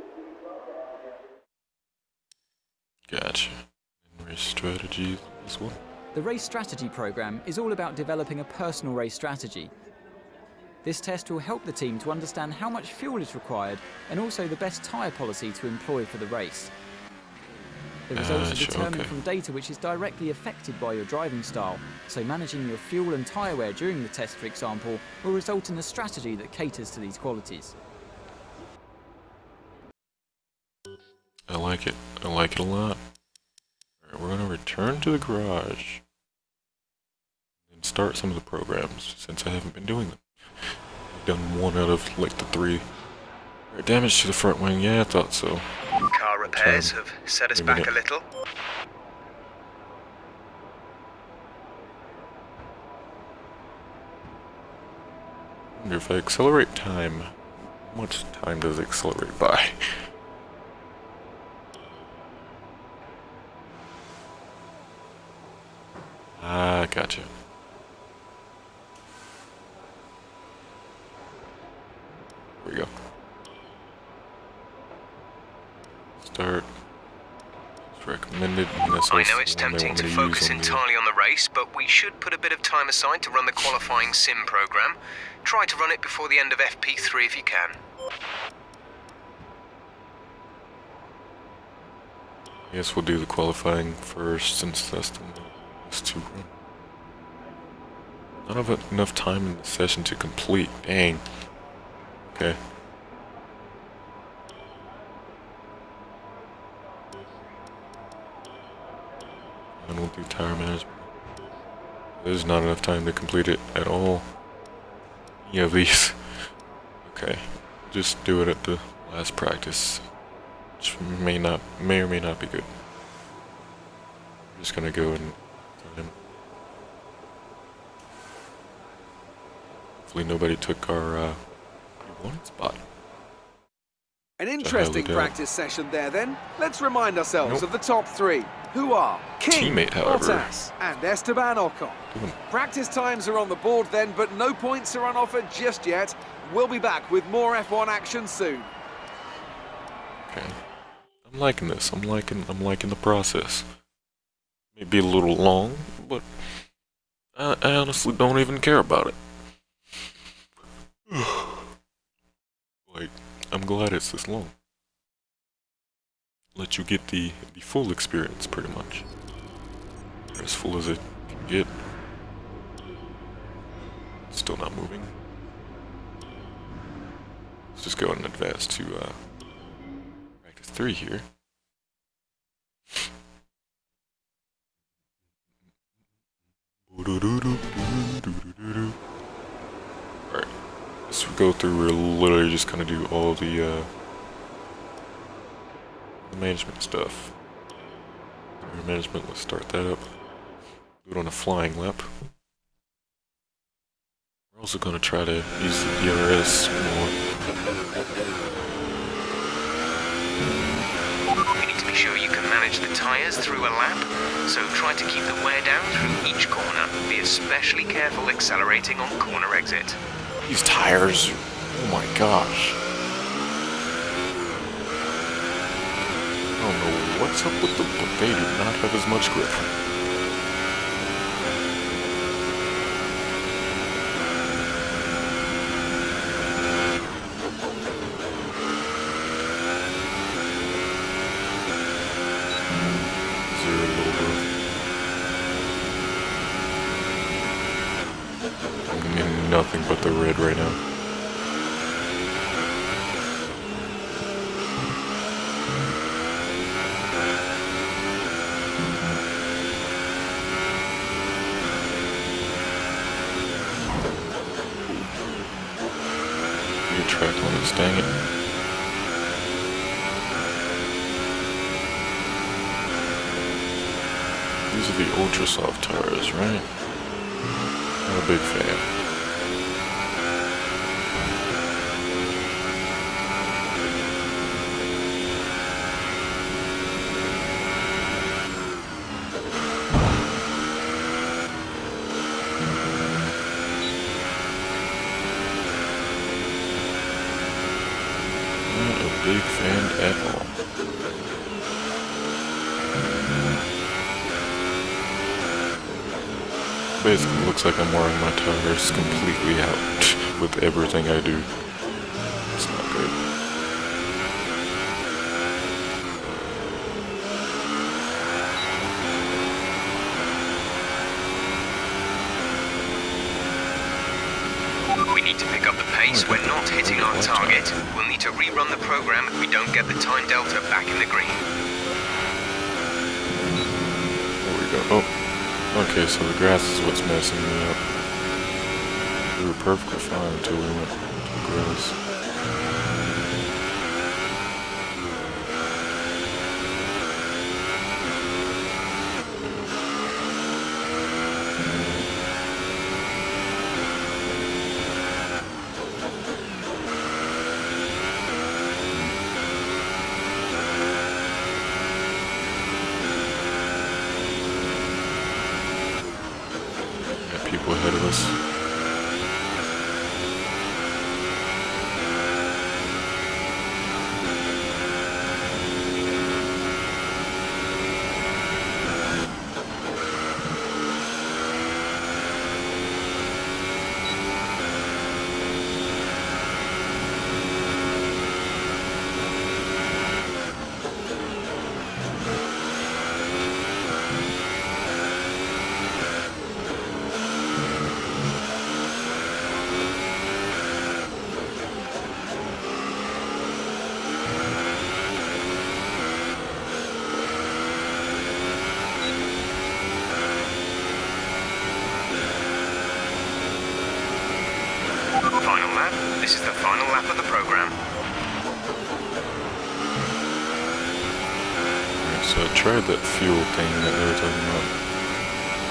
Gotcha. And race strategy as well. The race strategy program is all about developing a personal race strategy. This test will help the team to understand how much fuel is required and also the best tyre policy to employ for the race. The results are determined from data which is directly affected by your driving style, so managing your fuel and tyre wear during the test, for example, will result in a strategy that caters to these qualities. I like it. I like it a lot. Alright, we're going to return to the garage and start some of the programs, since I haven't been doing them. I've done 1 out of like the 3. Alright, damage to the front wing, yeah, I thought so. Car repairs have set us back a little. I wonder if I accelerate time, how much time does it accelerate by? Ah, gotcha. There we go. Start. It's recommended. I know it's tempting to focus entirely on the race, but we should put a bit of time aside to run the qualifying sim program. Try to run it before the end of FP3 if you can. I guess we'll do the qualifying first, since that's the last 2 run. Not have enough time in the session to complete. Dang. Okay. And we'll do tire management. There's not enough time to complete it at all. Any of these. Okay. Just do it at the last practice. Which may or may not be good. I'm just gonna go and time. Hopefully nobody took our one spot. An interesting practice session there then. Let's remind ourselves of the top 3, who are King, Teammate, however, Bottas and Esteban Ocon. Practice times are on the board then, but no points are on offer just yet. We'll be back with more F1 action soon. Okay. I'm liking this. I'm liking the process. Maybe a little long, but I honestly don't even care about it. Like, I'm glad it's this long. Let you get the full experience, pretty much. As full as it can get. Still not moving. Let's just go and advance to practice 3 here. Alright. As we go through, we're literally just gonna do all the management stuff. Management, let's start that up. Do it on a flying lap. We're also gonna try to use the DRS more. You need to be sure you can manage the tyres through a lap, so try to keep the wear down through each corner. Be especially careful accelerating on corner exit. These tires, oh my gosh. I don't know what's up with them, but they do not have as much grip. I'm in nothing but the red right now. New track on this, dang it. These are the ultra soft tires, right? Not a big fan. Not a big fan at all. Basically looks like I'm wearing my tires completely out with everything I do. It's not good. We need to pick up the pace. We're not hitting our target. We'll need to rerun the program if we don't get the time delta back in the green. There we go. Oh. Okay, so the grass is what's messing me up. We were perfectly fine until we went to the grass. People ahead of us. Final lap. This is the final lap of the program. So I tried that fuel thing that they were talking about.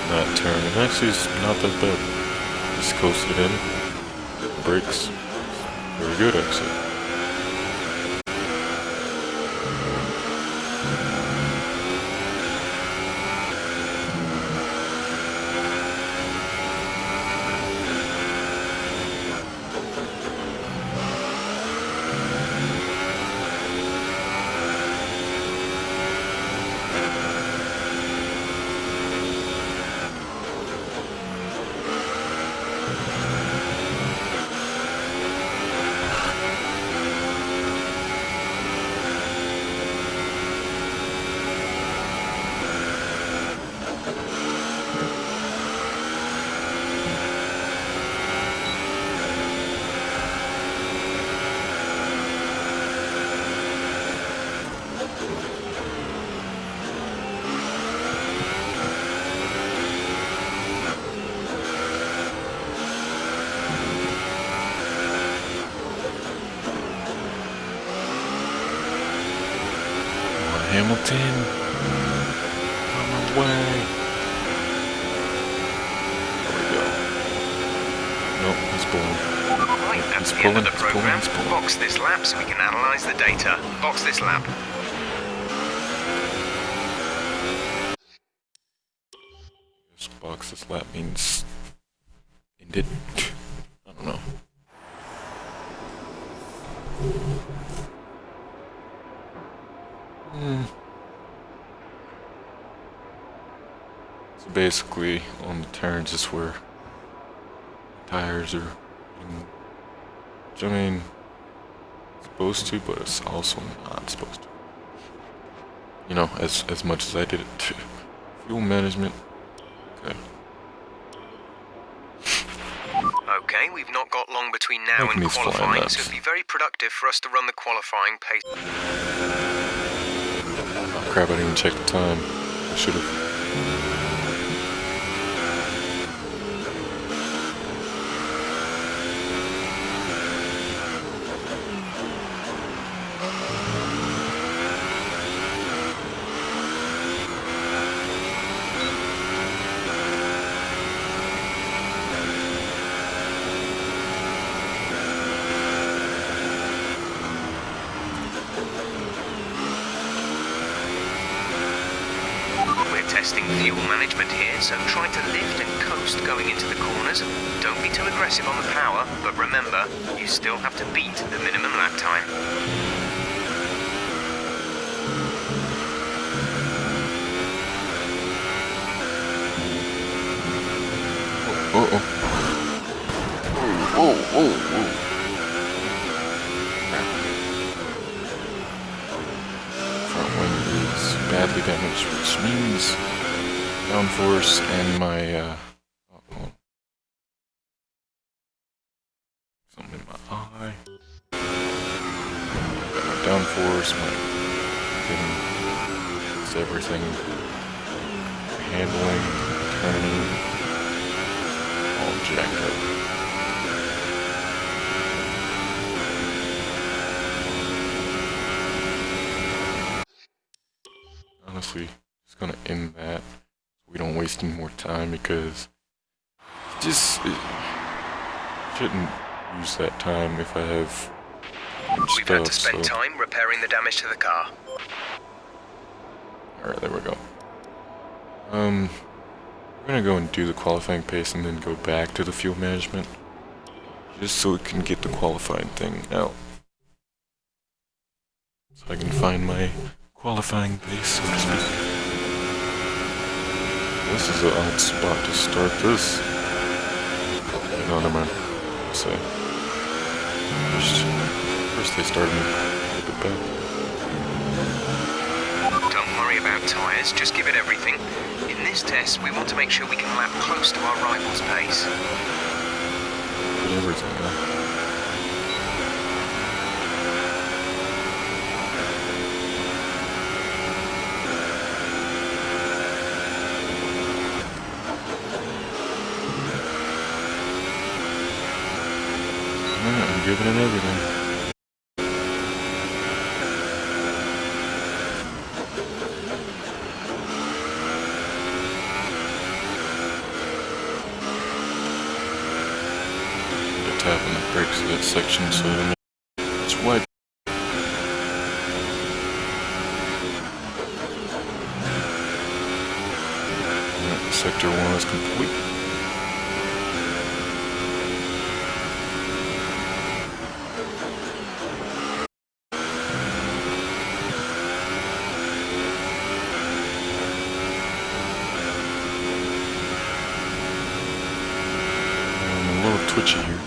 That turn, and actually it's not that bad. Just coasted in. Brakes. Very good actually. Hamilton, on my way. There we go. Nope, he's pulling. Right, that's the end of the program. Box this lap so we can analyze the data. Box this lap. This box this lap means ended. I don't know. So basically, on the turns is where tires are, which I mean, supposed to, but it's also not supposed to. You know, as much as I did it. Fuel management. Okay. Okay, we've not got long between now Making and these flying qualifying, laps. so it'd be very productive for us to run the qualifying pace. Oh crap, I didn't even check the time. I should have. Testing fuel management here, so try to lift and coast going into the corners. Don't be too aggressive on the power, but remember, you still have to beat the minimum lap time. Front wing is badly damaged, which means downforce and my something in my eye. Got my downforce, my it's everything. Handling, turning, all jacked up. Honestly, just gonna end that so we don't waste any more time, because it shouldn't use that time if I have We've had to stuff, spend so. time repairing the damage to the car. Alright, there we go. We're gonna go and do the qualifying pace and then go back to the fuel management, just so we can get the qualifying thing out. So I can find my qualifying pace, so to speak. This is an odd spot to start this. No, never mind. So, first they started me a bit back. Don't worry about tyres, just give it everything. In this test, we want to make sure we can lap close to our rival's pace. Did everything, huh? I'm giving it everything. Tapping the brakes of that section so it's wide. Sector 1 is complete. I'm a little twitchy here.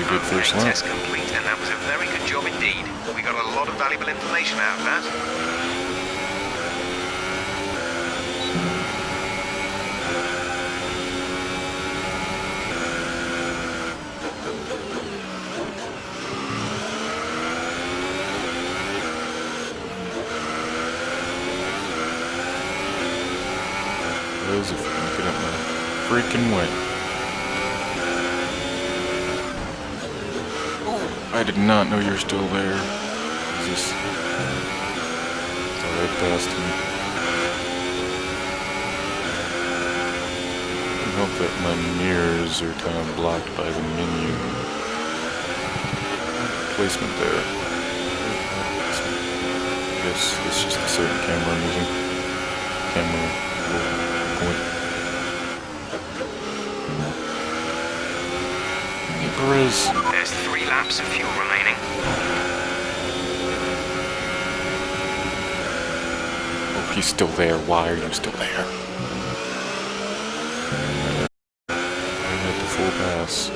Good first lap. Test complete, and that was a very good job indeed. We got a lot of valuable information out of that. Those if I can get up my freaking way. I did not know you're still there. Jesus. Thought I passed him. I hope that my mirrors are kind of blocked by the menu. Placement there. I guess it's just a certain camera I'm using. Camera. point. Hey, Perez. There's 3 laps of fuel remaining. Oh, he's still there. Why are you still there? I had the full pass.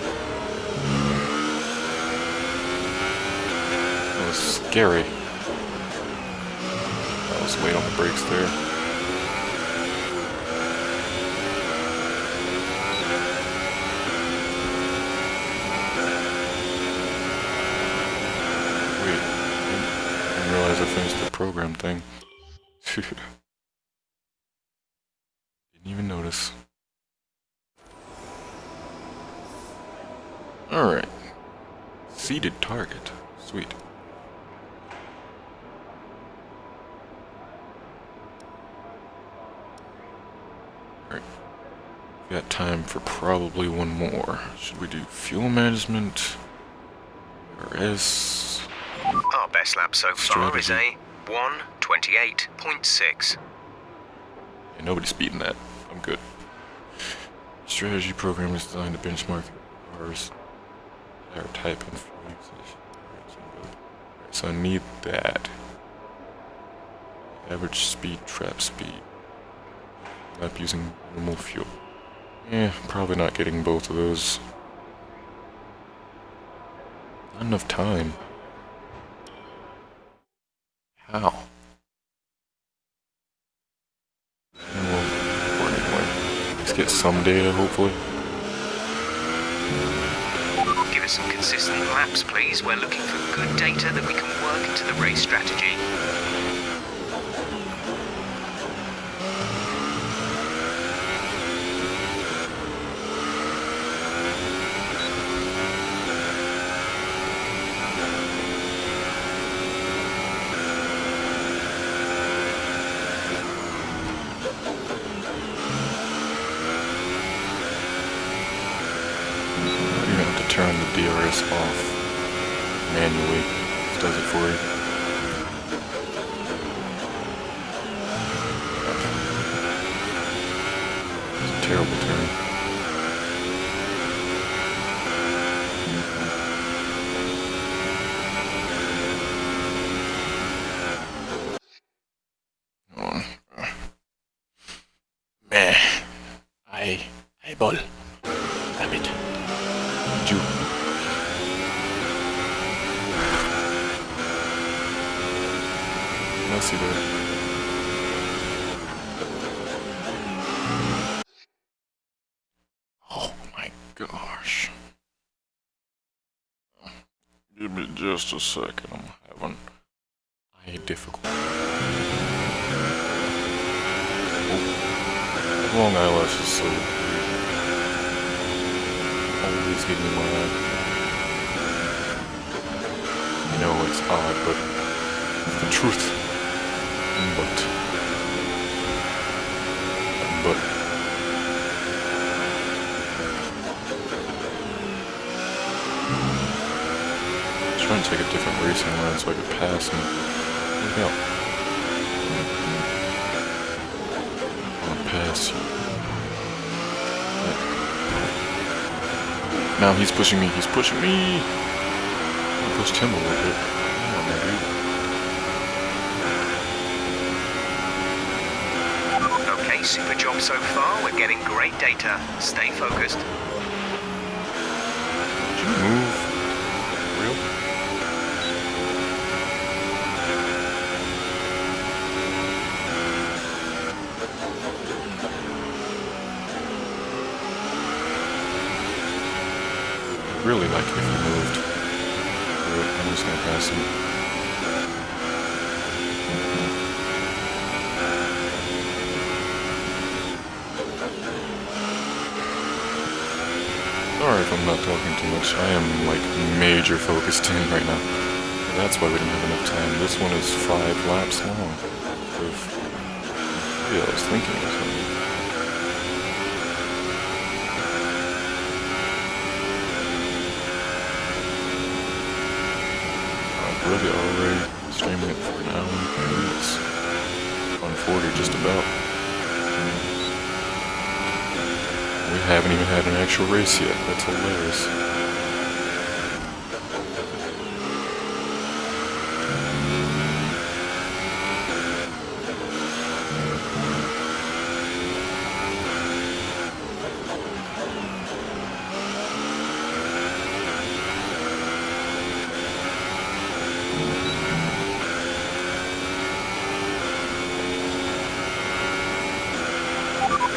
That was scary. I was late on the brakes there. Wait, I didn't realize I finished the program thing. Didn't even notice. Alright. Seeded target. Sweet. Alright. We got time for probably one more. Should we do fuel management? Or is... Our best lap so far is a 1:28.6. Yeah, nobody's beating that. I'm good. Strategy program is designed to benchmark cars. Tire type and fuel usage. Alright, so I need that. Average speed, trap speed. Lap using minimal fuel. Yeah, probably not getting both of those. Not enough time. How? Well, anyway, let's get some data, hopefully. Give us some consistent laps, please. We're looking for good data that we can work into the race strategy. Turn the DRS off manually. It does it for you. It's a terrible turn. Hold on. Meh. Eyeball. Damn it. You. I see that. Oh my gosh. Give me just a second. I'm having eye difficulty. Oh. Long eyelashes so weird. Always getting in my eye. You know it's odd, but it's the truth. But trying to take a different racing line so I could pass him. Look out. I'll pass you. Now he's pushing me. He's pushing me. I pushed him a little bit. Come on, my dude. Okay, super job so far. We're getting great data. Stay focused. Did you move? Real? Really like it if you moved. I'm just gonna pass him. Sorry if I'm not talking too much. I am like major focused in right now. That's why we didn't have enough time. This one is 5 laps long. Yeah, I was thinking of something. I've really already streaming it for an hour and 3 minutes. On 40 just about. We haven't even had an actual race yet. That's hilarious.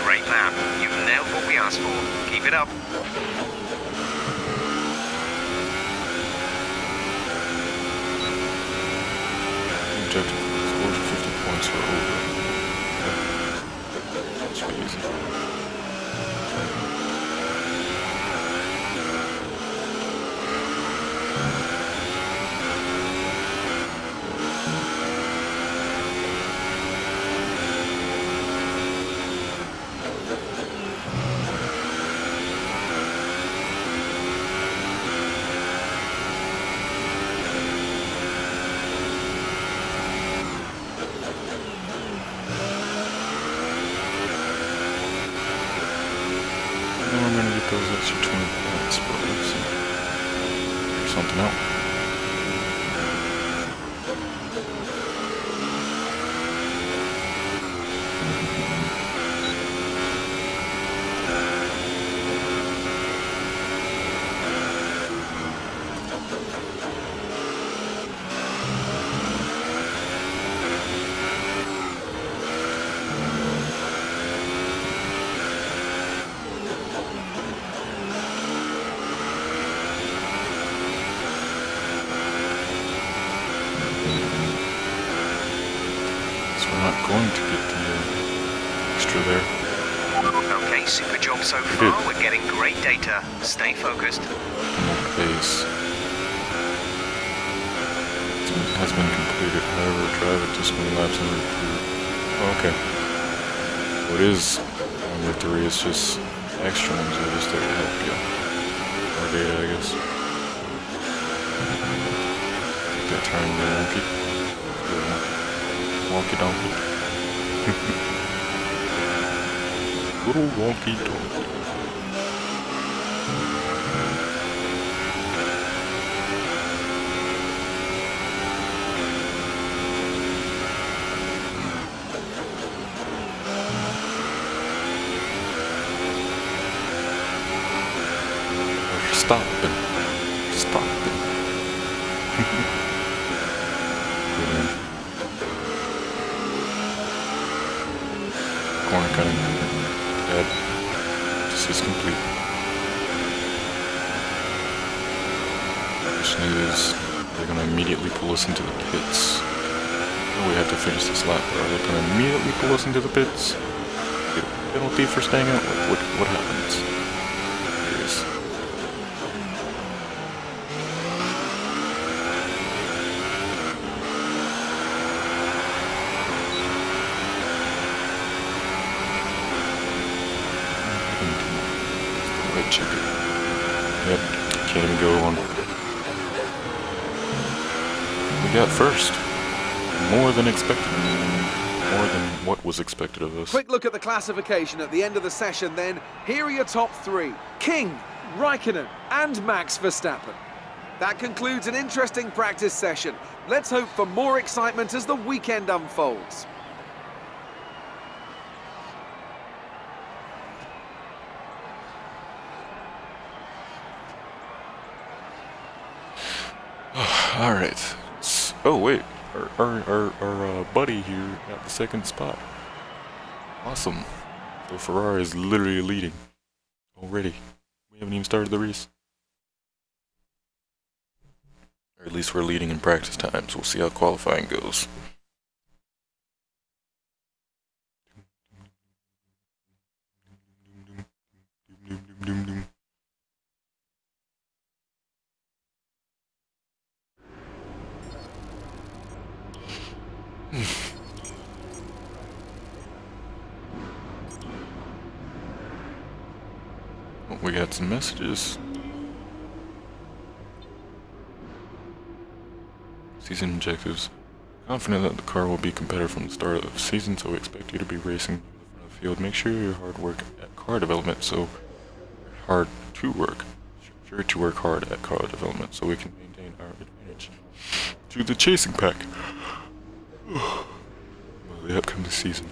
Great lap. You've nailed what we asked for. Keep it up. Objective score for 50 points or over. That should be easy. I'm gonna get those extra 20 points, but let's see. Figure something out. We're not going to get the extra there. Okay, super job so far. We're getting great data. Stay focused. Optimal pace has been completed. However, drive it just 20 laps under the Oh, okay. What is number 3 is just extra ones are just there to help you. More data, I guess. Take that turn, wonky. Wonky donkey. Little wonky donkey. Stop it. Stop it. Brilliant. Corner cutting. Dead. This is complete. Question is, they're gonna immediately pull us into the pits. Oh, we have to finish this lap, but are they gonna immediately pull us into the pits? Get a penalty for staying out? What happens? Curious. Check it. Yep, can't even go on. We got first. More than expected. More than what was expected of us. Quick look at the classification at the end of the session then. Here are your top 3. King, Raikkonen and Max Verstappen. That concludes an interesting practice session. Let's hope for more excitement as the weekend unfolds. All right. Oh wait, our buddy here got the second spot. Awesome. So Ferrari is literally leading already. We haven't even started the race. Or at least we're leading in practice times. We'll see how qualifying goes. We got some messages. Season objectives. Confident that the car will be competitive from the start of the season, so we expect you to be racing in front of field, make sure you're hard work at car development, so hard to work. Sure to work hard at car development so we can maintain our advantage to the chasing pack. Well, the upcoming season.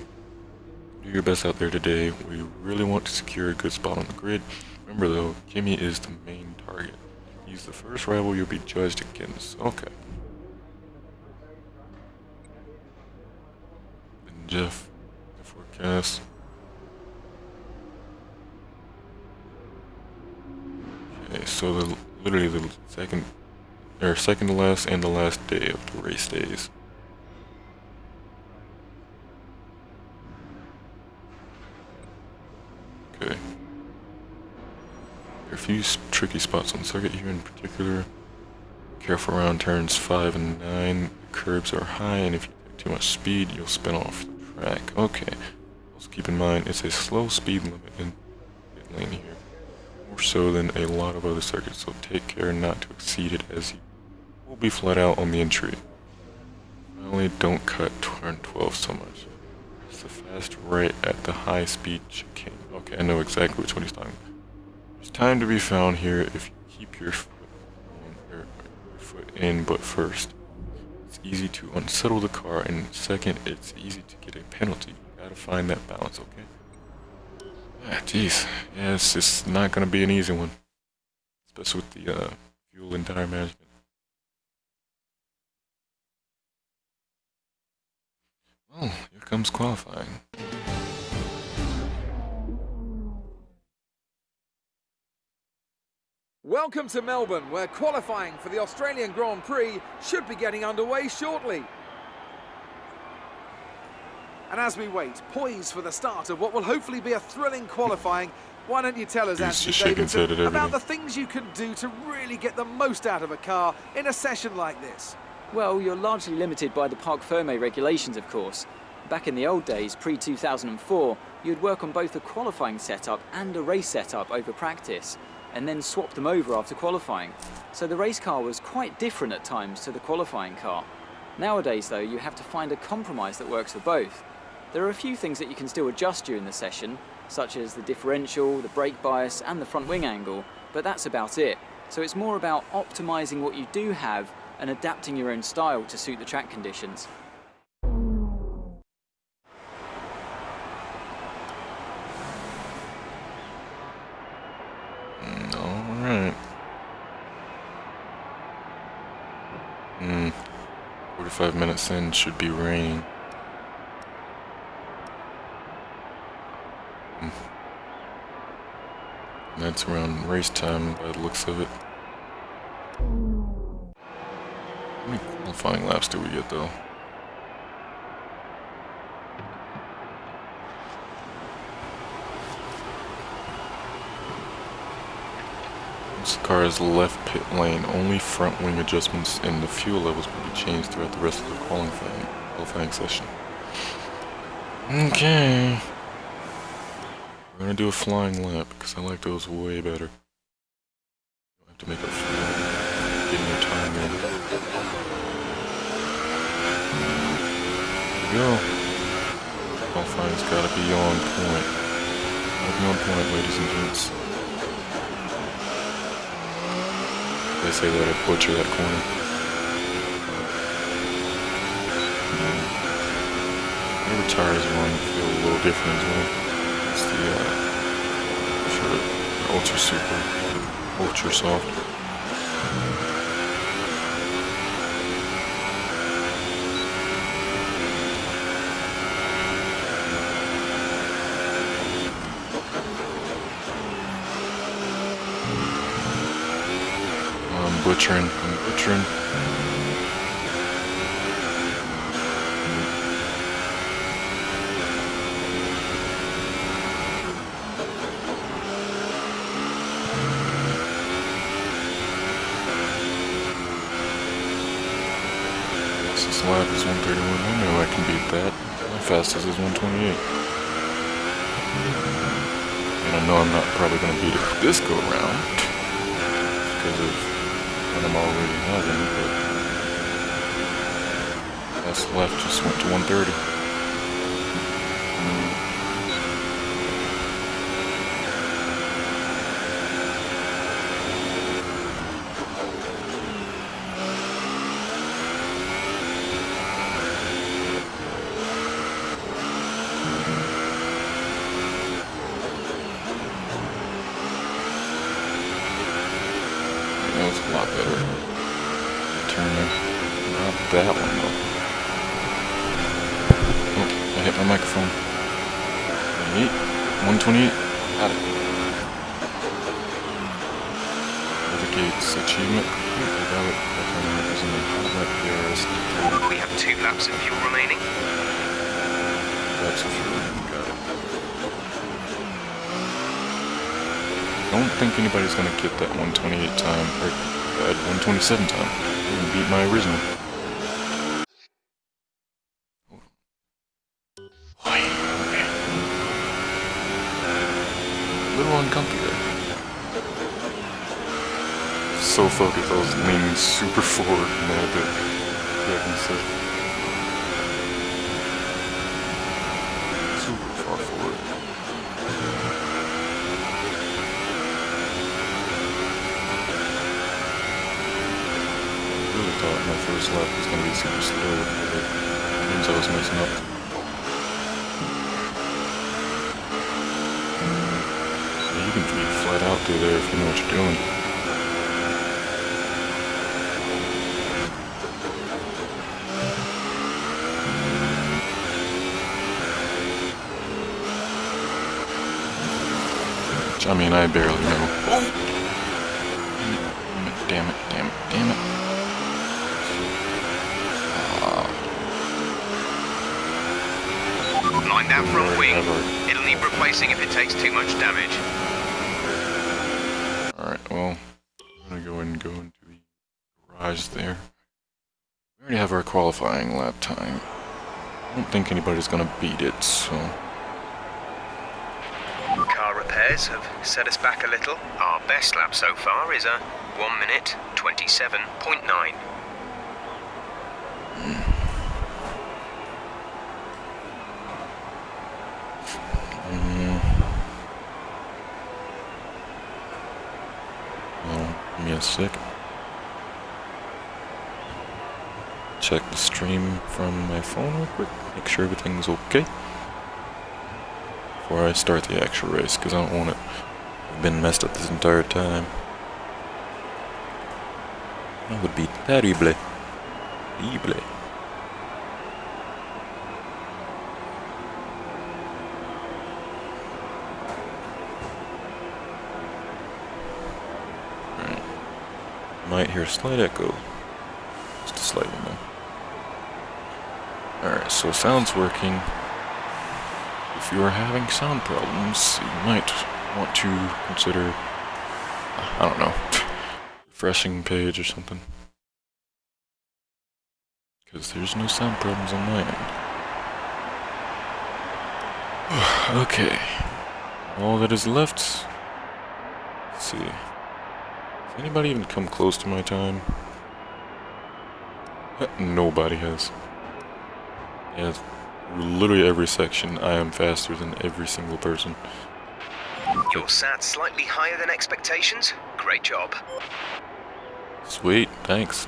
Do your best out there today. We really want to secure a good spot on the grid. Remember though, Kimi is the main target. He's the first rival you'll be judged against. Okay. And Jeff, the forecast. Okay, so literally the second to last and the last day of the race days. Okay. There are a few tricky spots on the circuit here in particular. Careful around turns 5 and 9. The curbs are high, and if you take too much speed, you'll spin off the track. Okay. Also keep in mind, it's a slow speed limit in pit lane here. More so than a lot of other circuits, so take care not to exceed it as you will be flat out on the entry. Finally, don't cut turn 12 so much. It's the fast right at the high speed chicane. Okay, I know exactly which one he's talking about. There's time to be found here if you keep your foot in, but first, it's easy to unsettle the car, and second, it's easy to get a penalty. You gotta find that balance, okay? Ah, jeez. Yeah, it's just not gonna be an easy one. Especially with the fuel and tire management. Well, here comes qualifying. Welcome to Melbourne, where qualifying for the Australian Grand Prix should be getting underway shortly. And as we wait, poised for the start of what will hopefully be a thrilling qualifying, why don't you tell us, Anthony Davidson, about the things you can do to really get the most out of a car in a session like this? Well, you're largely limited by the Parc Fermé regulations, of course. Back in the old days, pre-2004, you'd work on both a qualifying setup and a race setup over practice, and then swap them over after qualifying. So the race car was quite different at times to the qualifying car. Nowadays, though, you have to find a compromise that works for both. There are a few things that you can still adjust during the session, such as the differential, the brake bias, and the front wing angle, but that's about it. So it's more about optimizing what you do have and adapting your own style to suit the track conditions. Alright. 45 minutes in, should be raining. That's around race time by the looks of it. How many qualifying laps do we get though? This car is left pit lane. Only front wing adjustments and the fuel levels will be changed throughout the rest of the qualifying session. Okay. We're gonna do a flying lap because I like those way better. You don't have to make a getting your time in. Here we go. Qualifying's gotta be on point. Gotta be on point, ladies and gents. They say that I butcher that corner. Whenever tires run, feel a little different as well. It's the Ultra Super, Ultra Soft. I'm butchering. This lap is 131. I know I can beat that. My fastest is 128. And I know I'm not probably going to beat it this go around because of what I'm already having, but last lap just went to 130. that one though. Oh, I hit my microphone. 128. Got it. Gates achievement complete. We have 2 laps of fuel remaining. Laps of fuel, got it. Don't think anybody's gonna get that 128 time, or that 127 time. Even beat my original. Okay. A little uncomfy there. So focused, I was leaning super forward and I had to correct myself. Super far forward. I really thought my first lap was going to be super slow, but it means I was messing up. Yeah, you can be flat out through there if you know what you're doing. I mean, I barely know. Oh! Damn it. Mind that front wing. It'll need replacing if it takes too much damage. Alright, well, I'm gonna go ahead and go into the garage there. We already have our qualifying lap time. I don't think anybody's gonna beat it, so... Car repairs have set us back a little. Our best lap so far is a 1 minute 27.9. Well, give me a sec. Check the stream from my phone real quick. Make sure everything's okay before I start the actual race, because I don't want it to have been messed up this entire time. That would be terrible. Terrible. Alright. Might hear a slight echo. Just a slight one though. Alright, so sound's working. If you are having sound problems, you might want to consider, I don't know, refreshing page or something. Because there's no sound problems on my end. Okay. All that is left. Let's see. Has anybody even come close to my time? Nobody has. Yeah. Literally every section, I am faster than every single person. You're sat slightly higher than expectations. Great job. Sweet, thanks.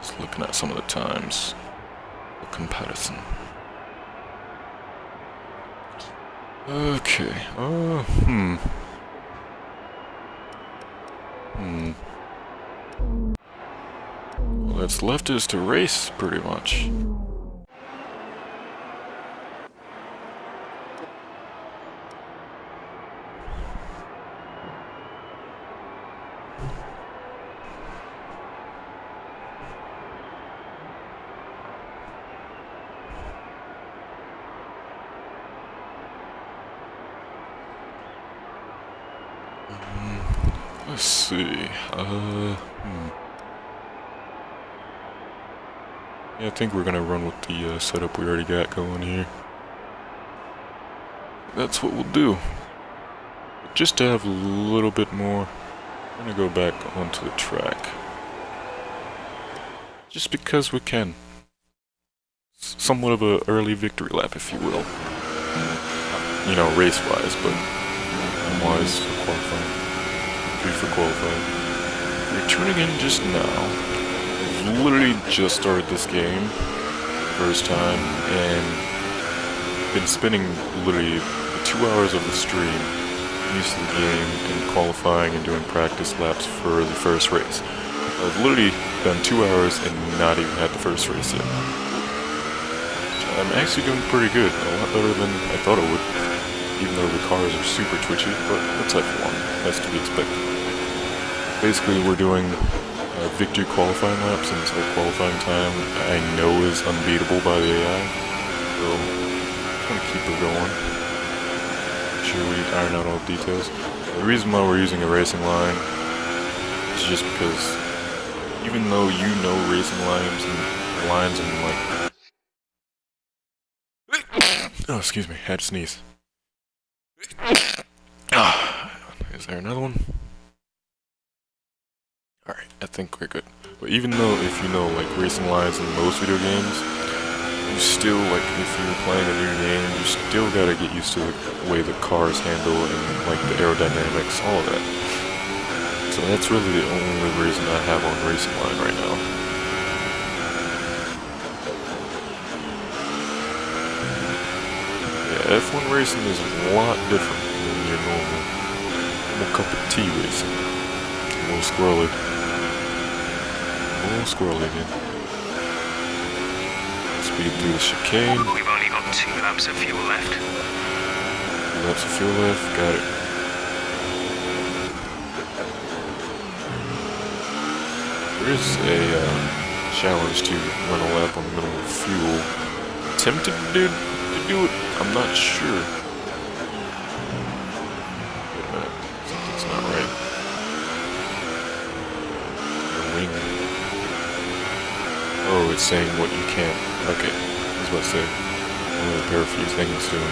Just looking at some of the times. The comparison. Okay. All that's left is to race, pretty much. Let's see. Yeah, I think we're gonna run with the setup we already got going here. That's what we'll do. But just to have a little bit more, I'm gonna go back onto the track. Just because we can. Somewhat of an early victory lap, if you will. You know, race-wise, but time-wise for qualifying. 3 for qualifying. If you're tuning in just now, I've literally just started this game first time and been spending literally the 2 hours of the stream used to the game and qualifying and doing practice laps for the first race. I've literally done 2 hours and not even had the first race yet. I'm actually doing pretty good, a lot better than I thought I would, even though the cars are super twitchy, but that's F1, that's to be expected. Basically, we're doing victory qualifying laps, and our qualifying time I know is unbeatable by the AI, so I'm trying to keep it going. Sure we iron out all the details. The reason why we're using a racing line is just because even though you know racing lines and like oh, excuse me, had to sneeze. Is there another one? Alright, I think we're good. But even though if you know like racing lines in most video games, you still, like, if you're playing a new game, you still gotta get used to the way the cars handle and, like, the aerodynamics, all of that. So that's really the only reason I have on Racing Line right now. Yeah, F1 racing is a lot different than your normal cup of tea racing. It's a little squirrely. Again. Speed through the chicane. We've only got 2 laps of fuel left. 2 laps of fuel left, got it. There is a challenge to run a lap on the minimal fuel. Tempted to do it, I'm not sure. Wait a minute, something's not right. The wing. Oh, it's saying what you can't. Okay, I was about to say, one of the paraphrase things doing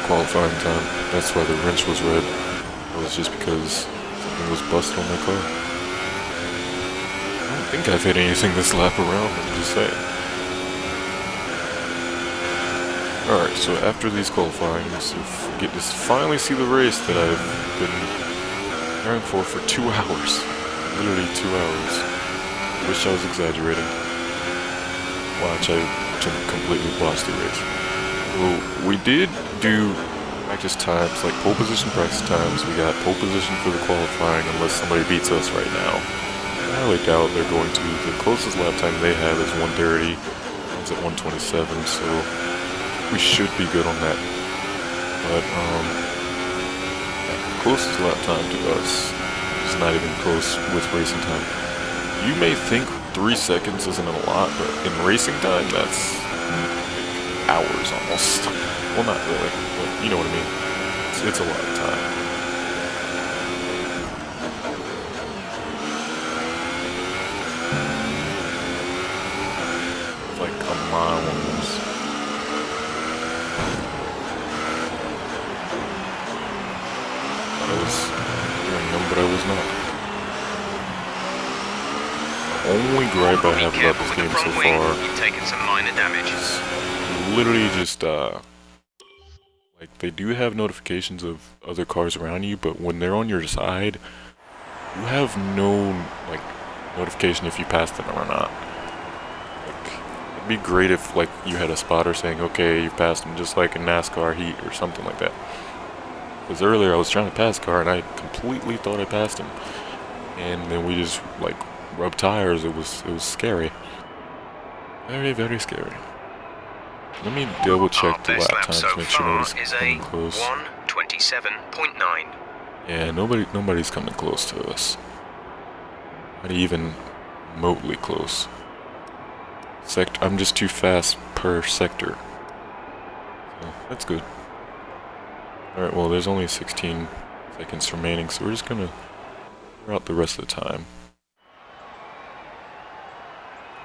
qualifying time. That's why the wrench was red. It was just because something was busted on my car. I don't think I've hit anything this lap around, I'm just saying. Alright, so after these qualifyings, we get to finally see the race that I've been preparing for 2 hours. Literally 2 hours. Wish I was exaggerating. Watch, I completely lost the race. So, we did do practice times, like pole position practice times. We got pole position for the qualifying unless somebody beats us right now. I highly doubt they're going to. The closest lap time they have is 1:30. It's at 1:27, so we should be good on that. But, closest lap time to us is not even close with racing time. You may think 3 seconds isn't a lot, but in racing time, that's hours almost. Well, not really, but you know what I mean. It's a lot of time. Like a mile almost. I was hearing them, but I was not. Only gripe I have about this game so far You've taken some minor damage. is literally just, like, they do have notifications of other cars around you, but when they're on your side, you have no, like, notification if you pass them or not. Like, it'd be great if, like, you had a spotter saying, okay, you passed them, just like in NASCAR Heat or something like that. Because earlier I was trying to pass a car and I completely thought I passed him. And then we just, like, rub tires. It was scary. Very, very scary. Let me double check the lap times to make sure nobody's coming close. 1:27.9. Yeah, nobody's coming close to us. Not even remotely close. I'm just too fast per sector. So that's good. Alright, well there's only 16 seconds remaining, so we're just gonna route the rest of the time.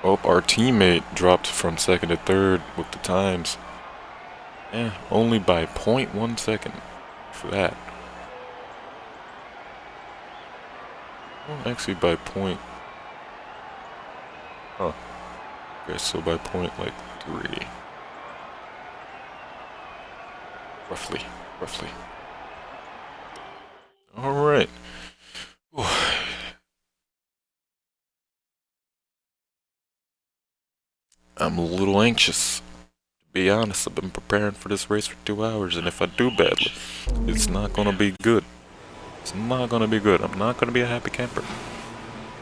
Oh, our teammate dropped from 2nd to 3rd with the times. Yeah, only by 0.1 second for that. Well, actually by point... Huh. Okay, so by point, like, 3. Roughly. Alright. I'm a little anxious. To be honest, I've been preparing for this race for 2 hours, and if I do badly, it's not gonna be good. It's not gonna be good. I'm not gonna be a happy camper.